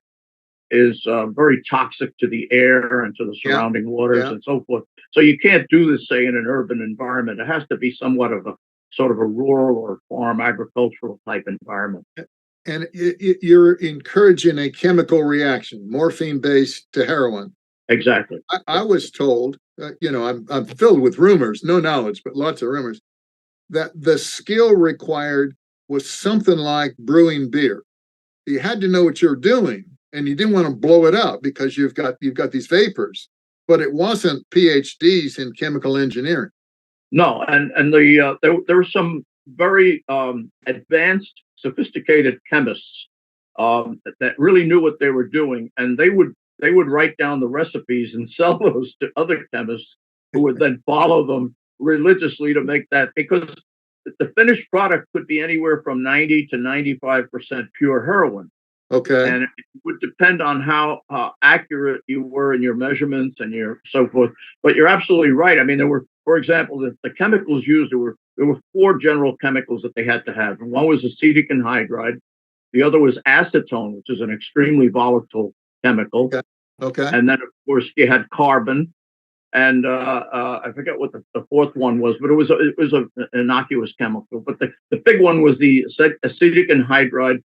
is very toxic to the air and to the surrounding waters and so forth. So you can't do this, say, in an urban environment. It has to be somewhat of a sort of a rural or farm agricultural type environment.
And you're encouraging a chemical reaction, morphine based to heroin.
Exactly.
I was told, I'm filled with rumors, no knowledge, but lots of rumors, that the skill required was something like brewing beer. You had to know what you're doing, and you didn't want to blow it up because you've got these vapors. But it wasn't PhDs in chemical engineering.
No, and there were some very advanced, sophisticated chemists that really knew what they were doing, and they would write down the recipes and sell those to other chemists who would then follow them religiously to make that, because the finished product could be anywhere from 90 to 95% pure heroin.
Okay.
And it would depend on how accurate you were in your measurements and your so forth. But you're absolutely right. I mean, there were, for example, the chemicals used, there were four general chemicals that they had to have. And one was acetic anhydride. The other was acetone, which is an extremely volatile chemical.
Okay.
And then, of course, you had carbon. And I forget what the fourth one was, but it was an innocuous chemical. But the big one was the acetic anhydride,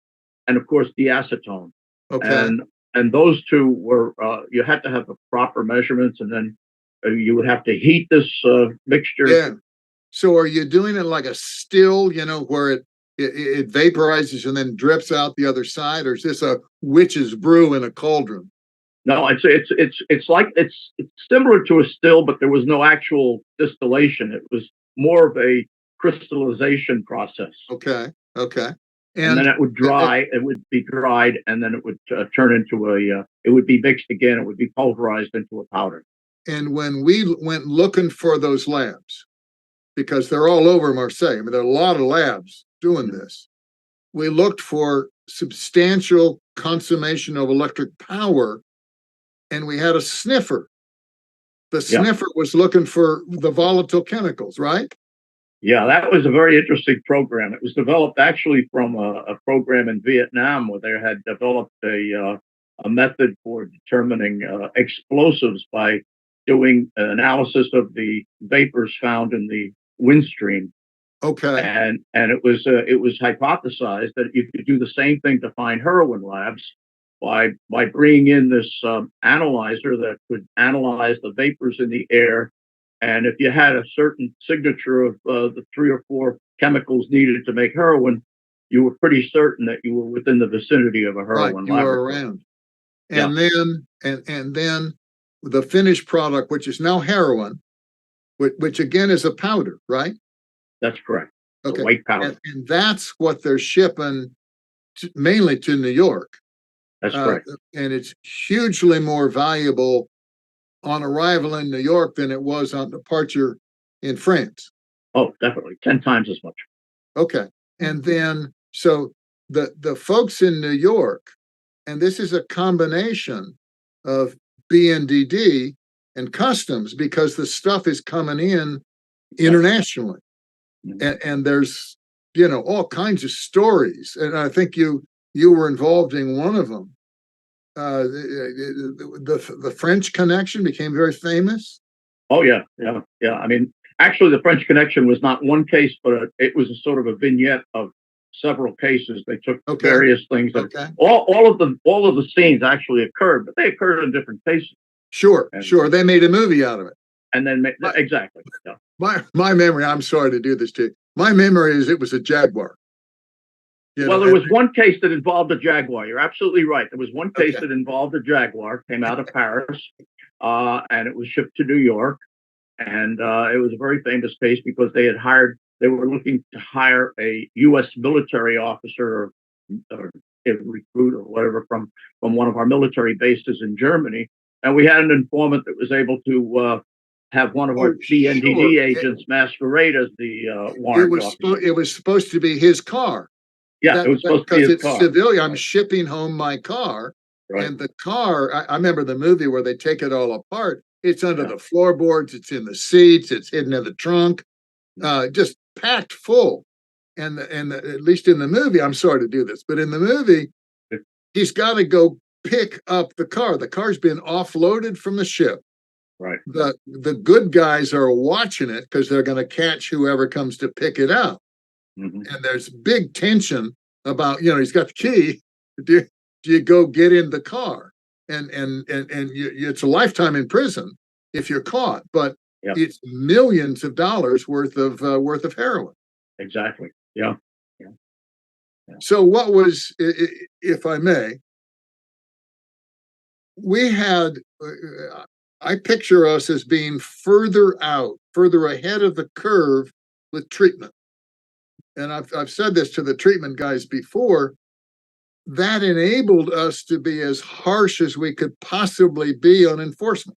and of course the acetone.
Okay.
And those two were you had to have the proper measurements, and then you would have to heat this mixture.
Yeah. So are you doing it like a still, where it vaporizes and then drips out the other side, or is this a witch's brew in a cauldron?
No, I'd say it's similar to a still, but there was no actual distillation. It was more of a crystallization process.
Okay.
And then it would dry. It would be dried, and then it would turn into it would be mixed again. It would be pulverized into a powder.
And when we went looking for those labs, because they're all over Marseille, I mean, there are a lot of labs doing this. We looked for substantial consummation of electric power, and we had a sniffer. The sniffer was looking for the volatile chemicals, right?
Yeah, that was a very interesting program. It was developed actually from a program in Vietnam where they had developed a method for determining explosives by doing an analysis of the vapors found in the wind stream.
Okay.
And it was hypothesized that you could do the same thing to find heroin labs by bringing in this analyzer that could analyze the vapors in the air. And if you had a certain signature of the 3 or 4 chemicals needed to make heroin, you were pretty certain that you were within the vicinity of a heroin
you were
laboratory.
around. And then the finished product, which is now heroin, which again is a powder, right?
That's correct.
Okay.
The white powder.
And that's what they're shipping mainly to New York.
That's correct.
And it's hugely more valuable on arrival in New York than it was on departure in France.
Oh, definitely. 10 times as much.
Okay. And then, so the folks in New York, and this is a combination of BNDD and customs, because the stuff is coming in internationally. And there's, all kinds of stories. And I think you were involved in one of them. The French Connection became very famous.
Oh, yeah. I mean, actually, the French Connection was not one case, but it was a sort of a vignette of several cases. They took various things. That all of the scenes actually occurred, but they occurred in different cases.
Sure. They made a movie out of it.
And then exactly. Yeah.
My memory. I'm sorry to do this to you. My memory is it was a Jaguar.
There was one case that involved a Jaguar. You're absolutely right. There was one case that involved a Jaguar, came out of Paris, and it was shipped to New York. And it was a very famous case because they were looking to hire a U.S. military officer or a recruit or whatever from one of our military bases in Germany. And we had an informant that was able to have one of our BNDD agents masquerade as the warrant officer.
It was supposed to be his car.
Yeah, it was supposed to be his car.
Civilian. I'm shipping home my car. Right. And the car, I remember the movie where they take it all apart. It's under the floorboards, it's in the seats, it's hidden in the trunk, just packed full. And at least in the movie, I'm sorry to do this, but in the movie, he's got to go pick up the car. The car's been offloaded from the ship.
Right.
The good guys are watching it because they're going to catch whoever comes to pick it up. Mm-hmm. And there's big tension about, he's got the key. Do you go get in the car? And it's a lifetime in prison if you're caught, but it's millions of dollars worth of heroin.
Exactly. Yeah.
So what was, if I may, we had, I picture us as being further ahead of the curve with treatment. And I've said this to the treatment guys before. That enabled us to be as harsh as we could possibly be on enforcement,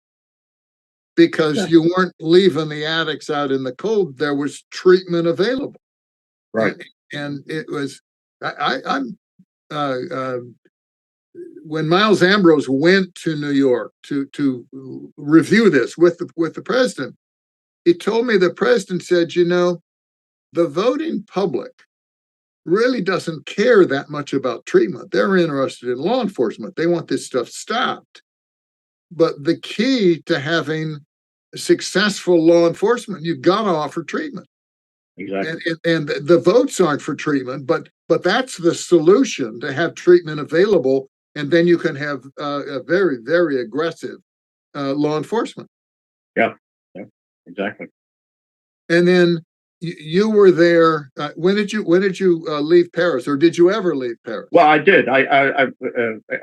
because you weren't leaving the addicts out in the cold. There was treatment available,
right?
And it was when Miles Ambrose went to New York to review this with the president. He told me the president said, the voting public really doesn't care that much about treatment. They're interested in law enforcement. They want this stuff stopped. But the key to having successful law enforcement, you've got to offer treatment.
Exactly.
And the votes aren't for treatment, but that's the solution, to have treatment available, and then you can have a very, very aggressive law enforcement.
Yeah, exactly.
And then you were there. When did you leave Paris, or did you ever leave Paris?
Well, I did. I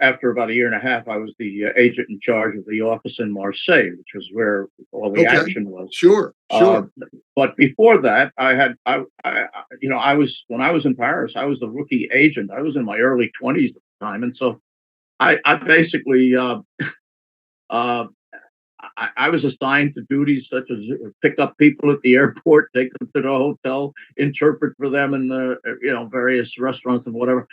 after about a year and a half, I was the agent in charge of the office in Marseille, which was where all the action was.
Sure.
But before that, I was, when I was in Paris, I was the rookie agent. I was in my early 20s at the time, and so I basically I was assigned to duties such as pick up people at the airport, take them to the hotel, interpret for them in the various restaurants and whatever.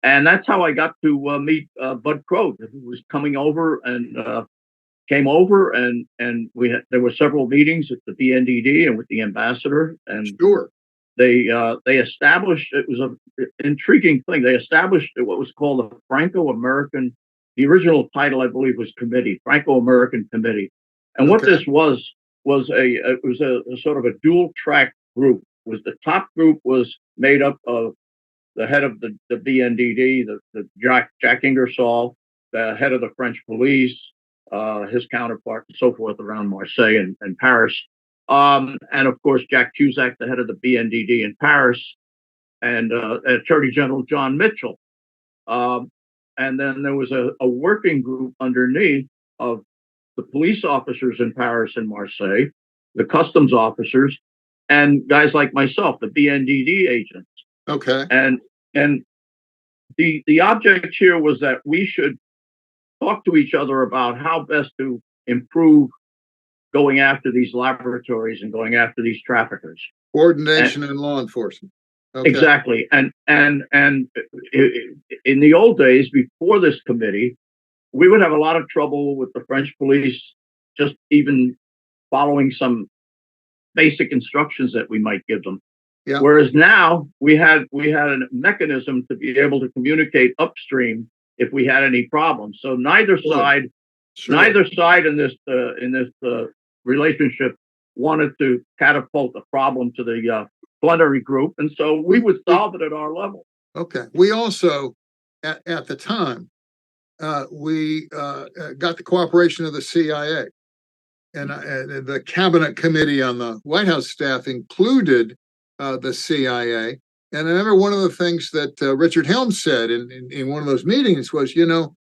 And that's how I got to meet Bud Crow, who was coming over and came over, and there were several meetings at the BNDD and with the ambassador. And
sure,
they established, it was an intriguing thing. They established what was called the Franco-American. The original title, I believe, was Committee, Franco-American Committee. And what this was a sort of a dual track group. The top group was made up of the head of the BNDD, the Jack Ingersoll, the head of the French police, his counterpart, and so forth around Marseille and Paris. And of course, Jack Cusack, the head of the BNDD in Paris. and Attorney General John Mitchell. And then there was a working group underneath of the police officers in Paris and Marseille, the customs officers, and guys like myself, the BNDD agents.
Okay.
And the object here was that we should talk to each other about how best to improve going after these laboratories and going after these traffickers.
Coordination and law enforcement. Okay.
Exactly. And in the old days, before this committee, we would have a lot of trouble with the French police just even following some basic instructions that we might give them.
Yeah.
Whereas now we had a mechanism to be able to communicate upstream if we had any problems. So neither side in this relationship wanted to catapult a problem to the plenary group, and so we would solve it at our level.
Okay. We also, at the time, we got the cooperation of the CIA, and the cabinet committee on the White House staff included the CIA. And I remember one of the things that Richard Helms said in one of those meetings was, you know,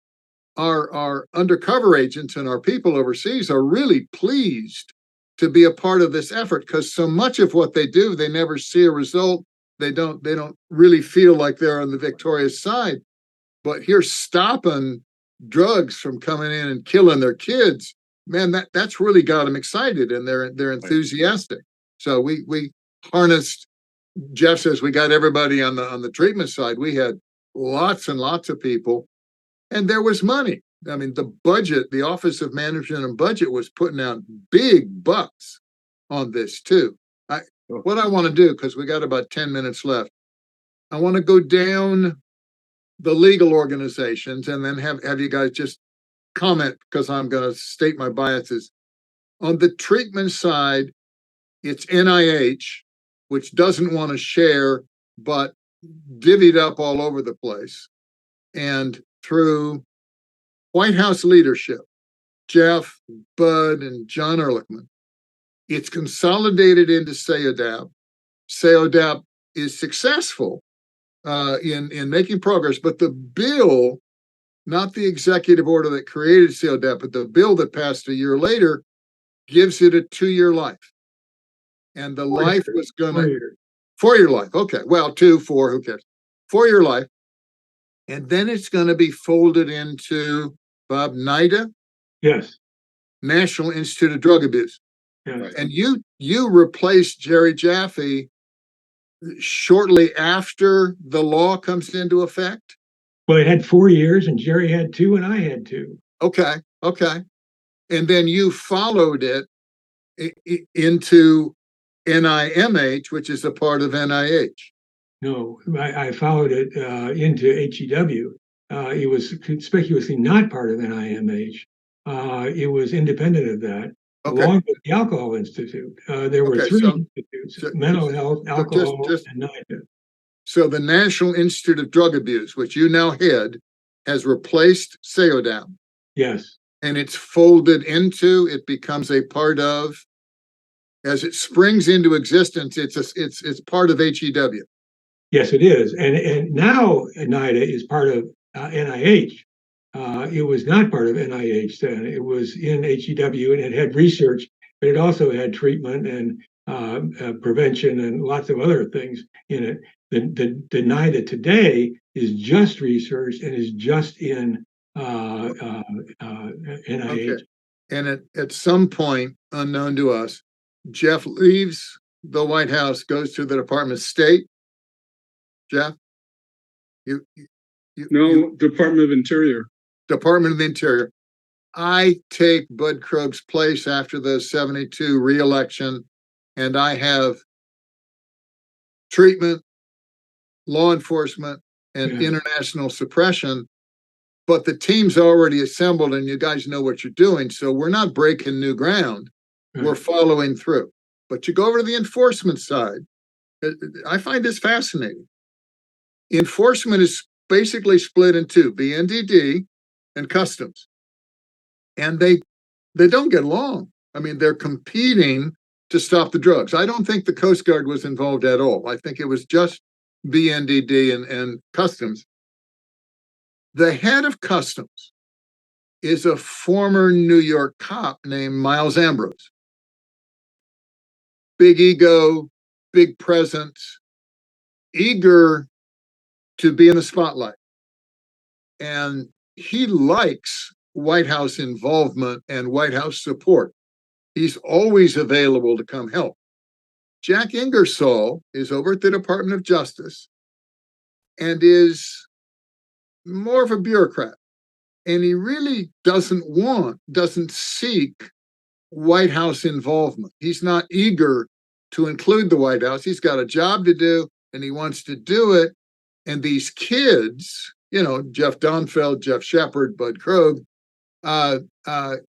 our undercover agents and our people overseas are really pleased to be a part of this effort, because so much of what they do, they never see a result. They don't really feel like they're on the victorious side. But here's stopping drugs from coming in and killing their kids. Man, that's really got them excited, and they're enthusiastic. So we harnessed. Geoff says we got everybody on the treatment side. We had lots and lots of people, and there was money. I mean, the budget, the Office of Management and Budget was putting out big bucks on this too. What I want to do, because we got about 10 minutes left, I want to go down the legal organizations and then have you guys just comment, because I'm going to state my biases. On the treatment side, it's NIH, which doesn't want to share, but divvied up all over the place. And through White House leadership, Geoff, Bud, and John Ehrlichman, it's consolidated into SEODAP. SEODAP is successful in making progress, but the bill, not the executive order that created SEODAP, but the bill that passed a year later, gives it a 2-year life. And the life was going to 4-year life. Okay, well, 2, 4, who cares? 4-year life. And then it's going to be folded into, Bob, NIDA?
Yes.
National Institute of Drug Abuse.
Yes.
And you replaced Jerry Jaffe shortly after the law comes into effect?
Well, it had 4 years, and Jerry had 2, and I had 2.
Okay. And then you followed it into NIMH, which is a part of NIH.
No, I followed it into HEW. It was conspicuously not part of NIMH. It was independent of that, along with the Alcohol Institute. There were 3 institutes: mental health, alcohol, and NIDA.
So the National Institute of Drug Abuse, which you now head, has replaced SEODAP.
Yes.
And it's folded into, it becomes a part of, as it springs into existence, it's part of HEW.
Yes, it is. And now NIDA is part of NIH. It was not part of NIH then. It was in HEW, and it had research, but it also had treatment and prevention and lots of other things in it. The NIDA today is just research and is just in NIH.
Okay. And at some point, unknown to us, Geoff leaves the White House, goes to the Department of State. Geoff?
Department of Interior.
Department of the Interior. I take Bud Krog's place after the 72 re-election, and I have treatment, law enforcement, and international suppression. But the team's already assembled, and you guys know what you're doing. So we're not breaking new ground. We're following through. But you go over to the enforcement side. I find this fascinating. Enforcement is basically split in 2, BNDD and customs. And they don't get along. I mean, they're competing to stop the drugs. I don't think the Coast Guard was involved at all. I think it was just BNDD and Customs. The head of Customs is a former New York cop named Miles Ambrose. Big ego, big presence, eager to be in the spotlight. And he likes White House involvement and White House support. He's always available to come help. Jack Ingersoll is over at the Department of Justice and is more of a bureaucrat. And he really doesn't seek White House involvement. He's not eager to include the White House. He's got a job to do and he wants to do it. And these kids, Jeff Donfeld, Jeff Shepard, Bud Krogh,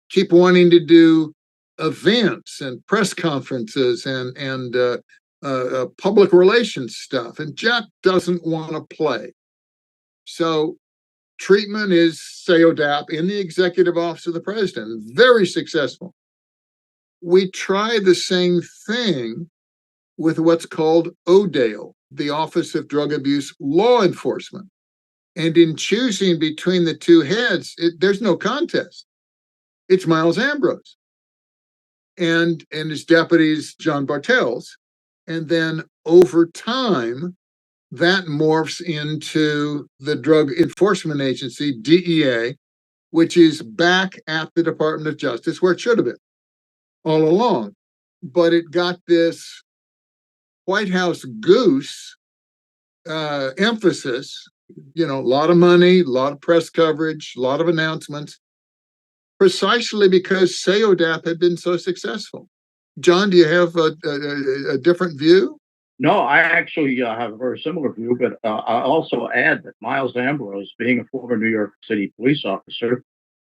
keep wanting to do events and press conferences and public relations stuff. And Jack doesn't want to play. So treatment is SEODAP in the executive office of the president, very successful. We try the same thing with what's called ODALE, the Office of Drug Abuse Law Enforcement. And in choosing between the two heads, there's no contest. It's Miles Ambrose and his deputies, John Bartels. And then over time, that morphs into the Drug Enforcement Agency, DEA, which is back at the Department of Justice, where it should have been all along. But it got this White House goose emphasis, a lot of money, a lot of press coverage, a lot of announcements, precisely because SEODAP had been so successful. John, do you have a different view?
No, I actually have a very similar view, but I also add that Miles Ambrose, being a former New York City police officer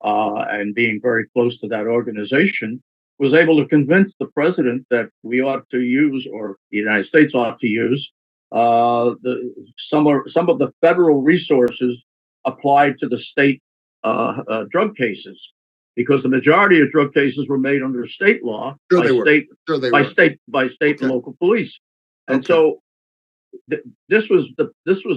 and being very close to that organization, was able to convince the president that we ought to use, or the United States ought to use, some of the federal resources applied to the state drug cases, because the majority of drug cases were made under state law by state and local police. And so this was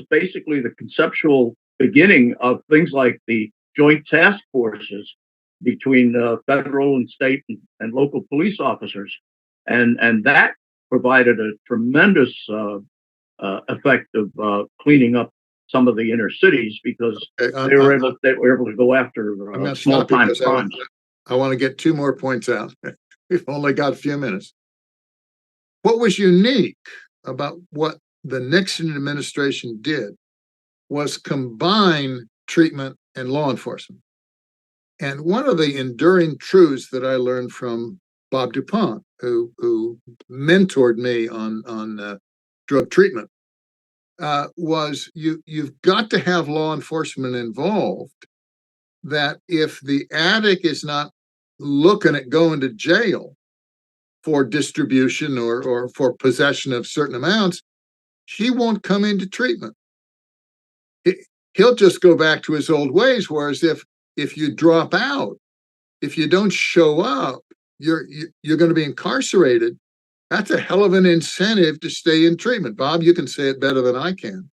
basically the conceptual beginning of things like the joint task forces between federal and state and local police officers, and that provided a tremendous effect of cleaning up some of the inner cities, because they were able to go after small time crimes.
I want to get two more points out. We've only got a few minutes. What was unique about what the Nixon administration did was combine treatment and law enforcement. And one of the enduring truths that I learned from Bob DuPont, who mentored me on drug treatment, was you've got to have law enforcement involved, that if the addict is not looking at going to jail for distribution or for possession of certain amounts, he won't come into treatment. He'll just go back to his old ways. Whereas if you drop out, if you don't show up, you're going to be incarcerated. That's a hell of an incentive to stay in treatment. Bob, you can say it better than I can.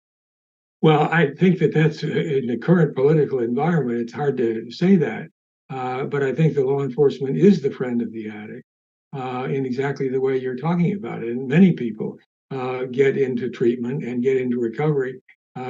Well, I think that's in the current political environment, it's hard to say that. But I think the law enforcement is the friend of the addict in exactly the way you're talking about it. And many people get into treatment and get into recovery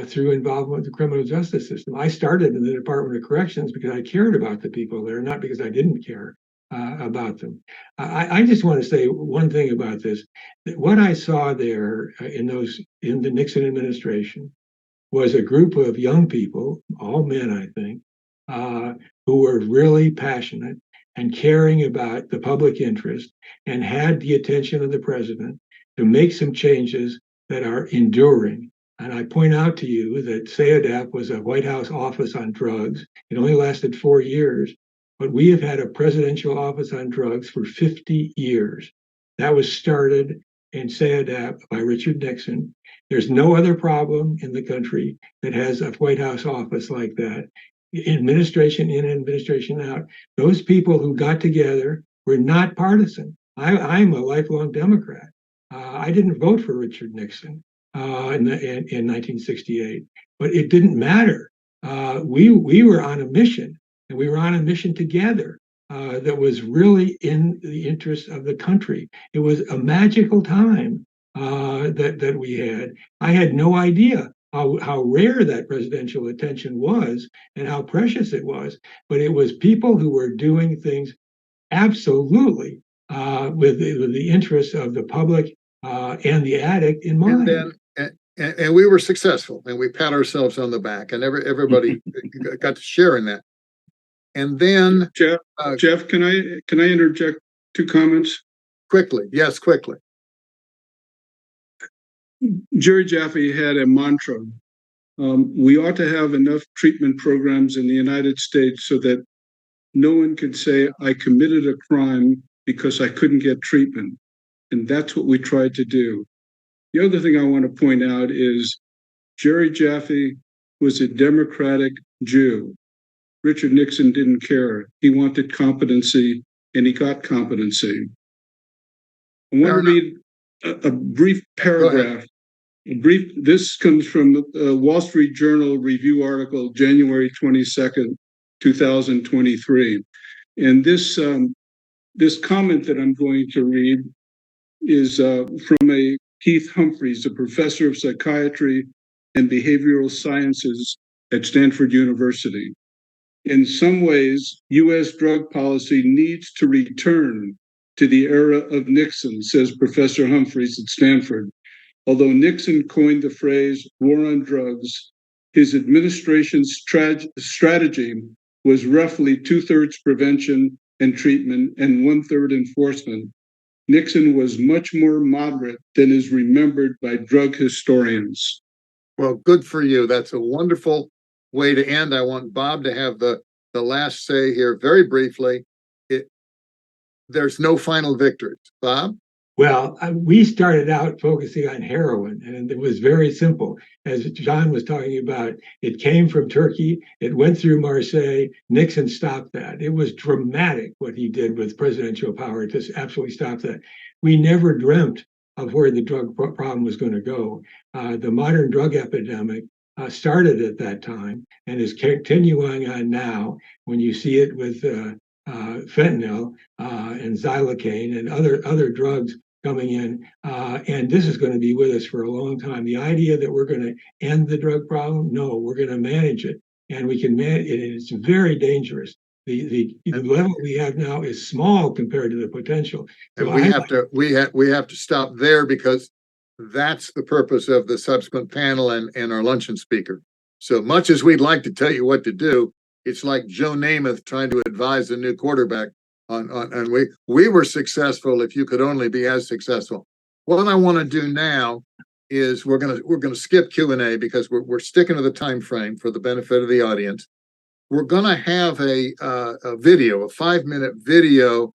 through involvement with the criminal justice system. I started in the Department of Corrections because I cared about the people there, not because I didn't care about them. I just want to say one thing about this. What I saw there in the Nixon administration was a group of young people, all men, I think, who were really passionate and caring about the public interest and had the attention of the president to make some changes that are enduring. And I point out to you that SEODAP was a White House office on drugs. It only lasted 4 years, but we have had a presidential office on drugs for 50 years. That was started in SEODAP by Richard Nixon. There's no other problem in the country that has a White House office like that. Administration in, administration out. Those people who got together were not partisan. I'm a lifelong Democrat. I didn't vote for Richard Nixon. in 1968. But it didn't matter. We were on a mission, and we were on a mission together that was really in the interest of the country. It was a magical time that we had. I had no idea how rare that presidential attention was and how precious it was, but it was people who were doing things absolutely with the interests of the public and the addict in mind.
And we were successful, and we pat ourselves on the back, and everybody got to share in that. And then
Geoff, can I interject 2 comments?
Quickly, yes, quickly.
Jerry Jaffe had a mantra. We ought to have enough treatment programs in the United States so that no one could say I committed a crime because I couldn't get treatment. And that's what we tried to do. The other thing I want to point out is Jerry Jaffe was a Democratic Jew. Richard Nixon didn't care. He wanted competency, and he got competency. I want to read a brief paragraph. This comes from the Wall Street Journal review article, January 22nd, 2023. And this comment that I'm going to read is from a Keith Humphreys, a professor of psychiatry and behavioral sciences at Stanford University. In some ways, U.S. drug policy needs to return to the era of Nixon, says Professor Humphreys at Stanford. Although Nixon coined the phrase war on drugs, his administration's strategy was roughly 2/3 prevention and treatment and 1/3 enforcement. Nixon was much more moderate than is remembered by drug historians.
Well, good for you. That's a wonderful way to end. I want Bob to have the last say here very briefly. There's no final victories. Bob?
Well, we started out focusing on heroin, and it was very simple. As John was talking about, it came from Turkey, it went through Marseille, Nixon stopped that. It was dramatic what he did with presidential power to absolutely stop that. We never dreamt of where the drug problem was going to go. The modern drug epidemic started at that time and is continuing on now when you see it with fentanyl and xylocaine and other drugs coming in, and this is going to be with us for a long time. The idea that we're going to end the drug problem, no, we're going to manage it, and we can manage it. It's very dangerous. The level we have now is small compared to the potential.
So and we have to stop there, because that's the purpose of the subsequent panel and our luncheon speaker. So much as we'd like to tell you what to do, it's like Joe Namath trying to advise a new quarterback and we were successful if you could only be as successful. What I want to do now is we're gonna skip Q&A because we're sticking to the time frame for the benefit of the audience. We're gonna have a video, a 5-minute video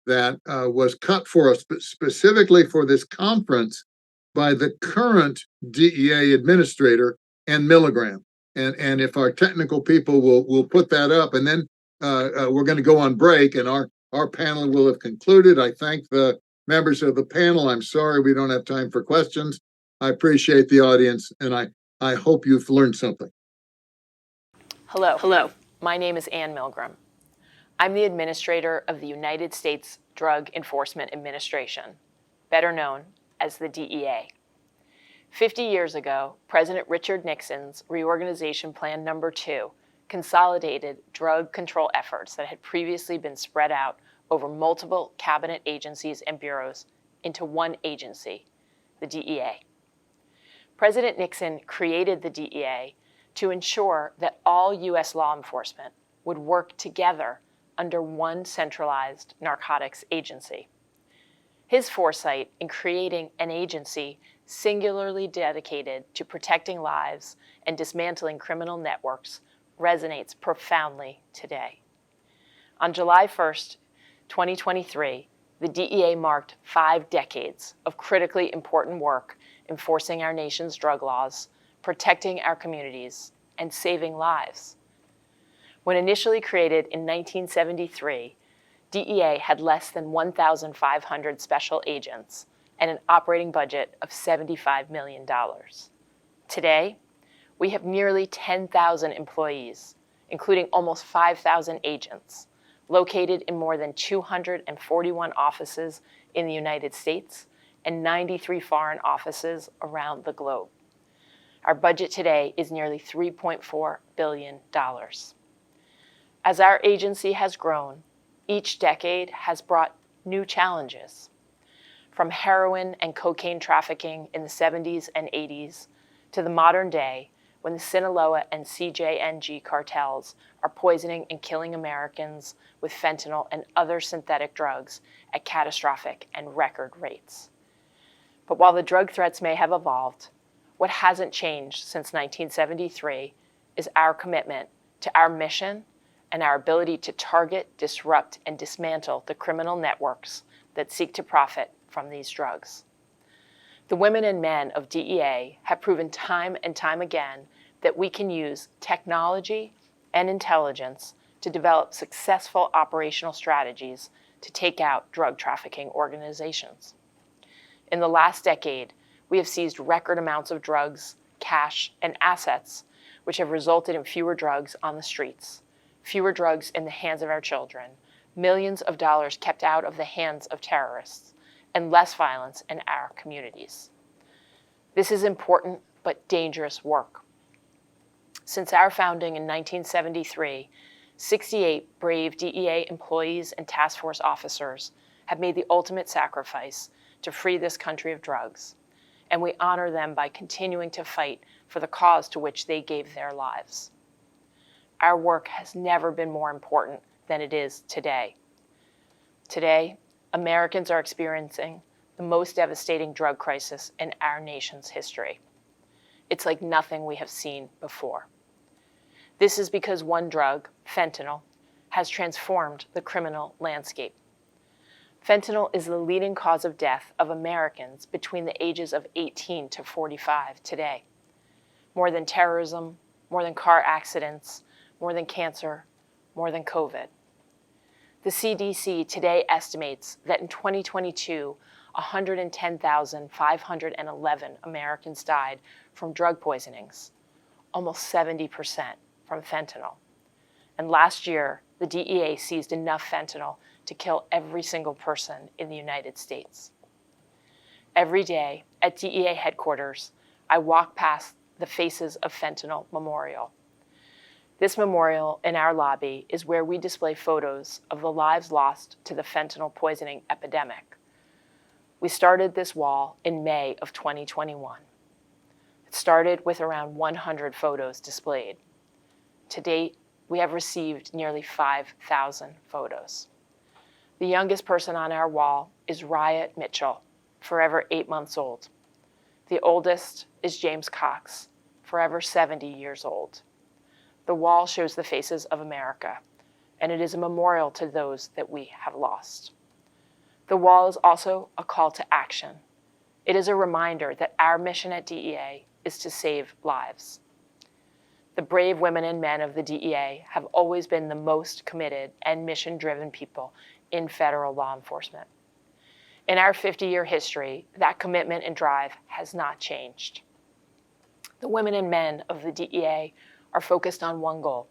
that was cut for us specifically for this conference by the current DEA administrator and Milligram. And if our technical people will put that up, and then we're going to go on break, and our panel will have concluded. I thank the members of the panel. I'm sorry we don't have time for questions. I appreciate the audience, and I hope you've learned something.
Hello. My name is Ann Milgram. I'm the administrator of the United States Drug Enforcement Administration, better known as the DEA. 50 years ago, President Richard Nixon's Reorganization Plan No. 2 consolidated drug control efforts that had previously been spread out over multiple cabinet agencies and bureaus into one agency, the DEA. President Nixon created the DEA to ensure that all U.S. law enforcement would work together under one centralized narcotics agency. His foresight in creating an agency singularly dedicated to protecting lives and dismantling criminal networks resonates profoundly today. On July 1st, 2023, the DEA marked 5 decades of critically important work enforcing our nation's drug laws, protecting our communities, and saving lives. When initially created in 1973, DEA had less than 1,500 special agents, and an operating budget of $75 million. Today, we have nearly 10,000 employees, including almost 5,000 agents, located in more than 241 offices in the United States and 93 foreign offices around the globe. Our budget today is nearly $3.4 billion. As our agency has grown, each decade has brought new challenges. From heroin and cocaine trafficking in the 70s and 80s to the modern day, when the Sinaloa and CJNG cartels are poisoning and killing Americans with fentanyl and other synthetic drugs at catastrophic and record rates. But while the drug threats may have evolved, what hasn't changed since 1973 is our commitment to our mission and our ability to target, disrupt, and dismantle the criminal networks that seek to profit from these drugs. The women and men of DEA have proven time and time again that we can use technology and intelligence to develop successful operational strategies to take out drug trafficking organizations. In the last decade, we have seized record amounts of drugs, cash, and assets, which have resulted in fewer drugs on the streets, fewer drugs in the hands of our children, millions of dollars kept out of the hands of terrorists, and less violence in our communities. This is important but dangerous work. Since our founding in 1973, 68 brave DEA employees and task force officers have made the ultimate sacrifice to free this country of drugs, and we honor them by continuing to fight for the cause to which they gave their lives. Our work has never been more important than it is today. Today, Americans are experiencing the most devastating drug crisis in our nation's history. It's like nothing we have seen before. This is because one drug, fentanyl, has transformed the criminal landscape. Fentanyl is the leading cause of death of Americans between the ages of 18 to 45 today. More than terrorism, more than car accidents, more than cancer, more than COVID. The CDC today estimates that in 2022, 110,511 Americans died from drug poisonings, almost 70% from fentanyl. And last year, the DEA seized enough fentanyl to kill every single person in the United States. Every day at DEA headquarters, I walk past the Faces of Fentanyl Memorial. This memorial in our lobby is where we display photos of the lives lost to the fentanyl poisoning epidemic. We started this wall in May of 2021. It started with around 100 photos displayed. To date, we have received nearly 5,000 photos. The youngest person on our wall is Riot Mitchell, forever 8 months old. The oldest is James Cox, forever 70 years old. The wall shows the faces of America, and it is a memorial to those that we have lost. The wall is also a call to action. It is a reminder that our mission at DEA is to save lives. The brave women and men of the DEA have always been the most committed and mission-driven people in federal law enforcement. In our 50-year history, that commitment and drive has not changed. The women and men of the DEA are focused on one goal: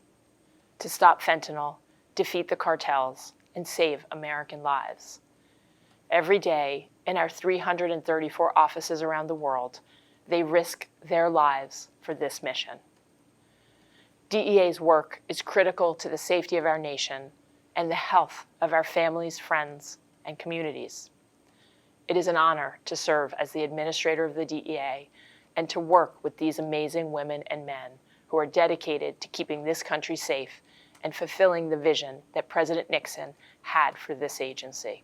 to stop fentanyl, defeat the cartels, and save American lives. Every day, in our 334 offices around the world, they risk their lives for this mission. DEA's work is critical to the safety of our nation and the health of our families, friends, and communities. It is an honor to serve as the administrator of the DEA and to work with these amazing women and men who are dedicated to keeping this country safe and fulfilling the vision that President Nixon had for this agency.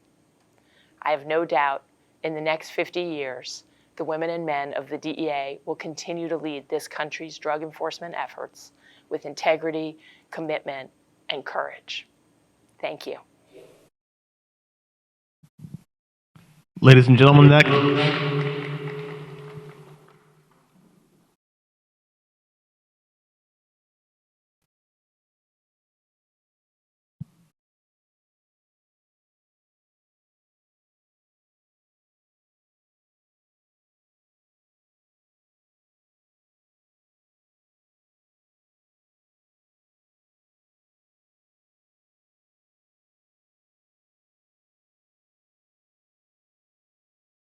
I have no doubt in the next 50 years, the women and men of the DEA will continue to lead this country's drug enforcement efforts with integrity, commitment, and courage. Thank you.
Ladies and gentlemen, that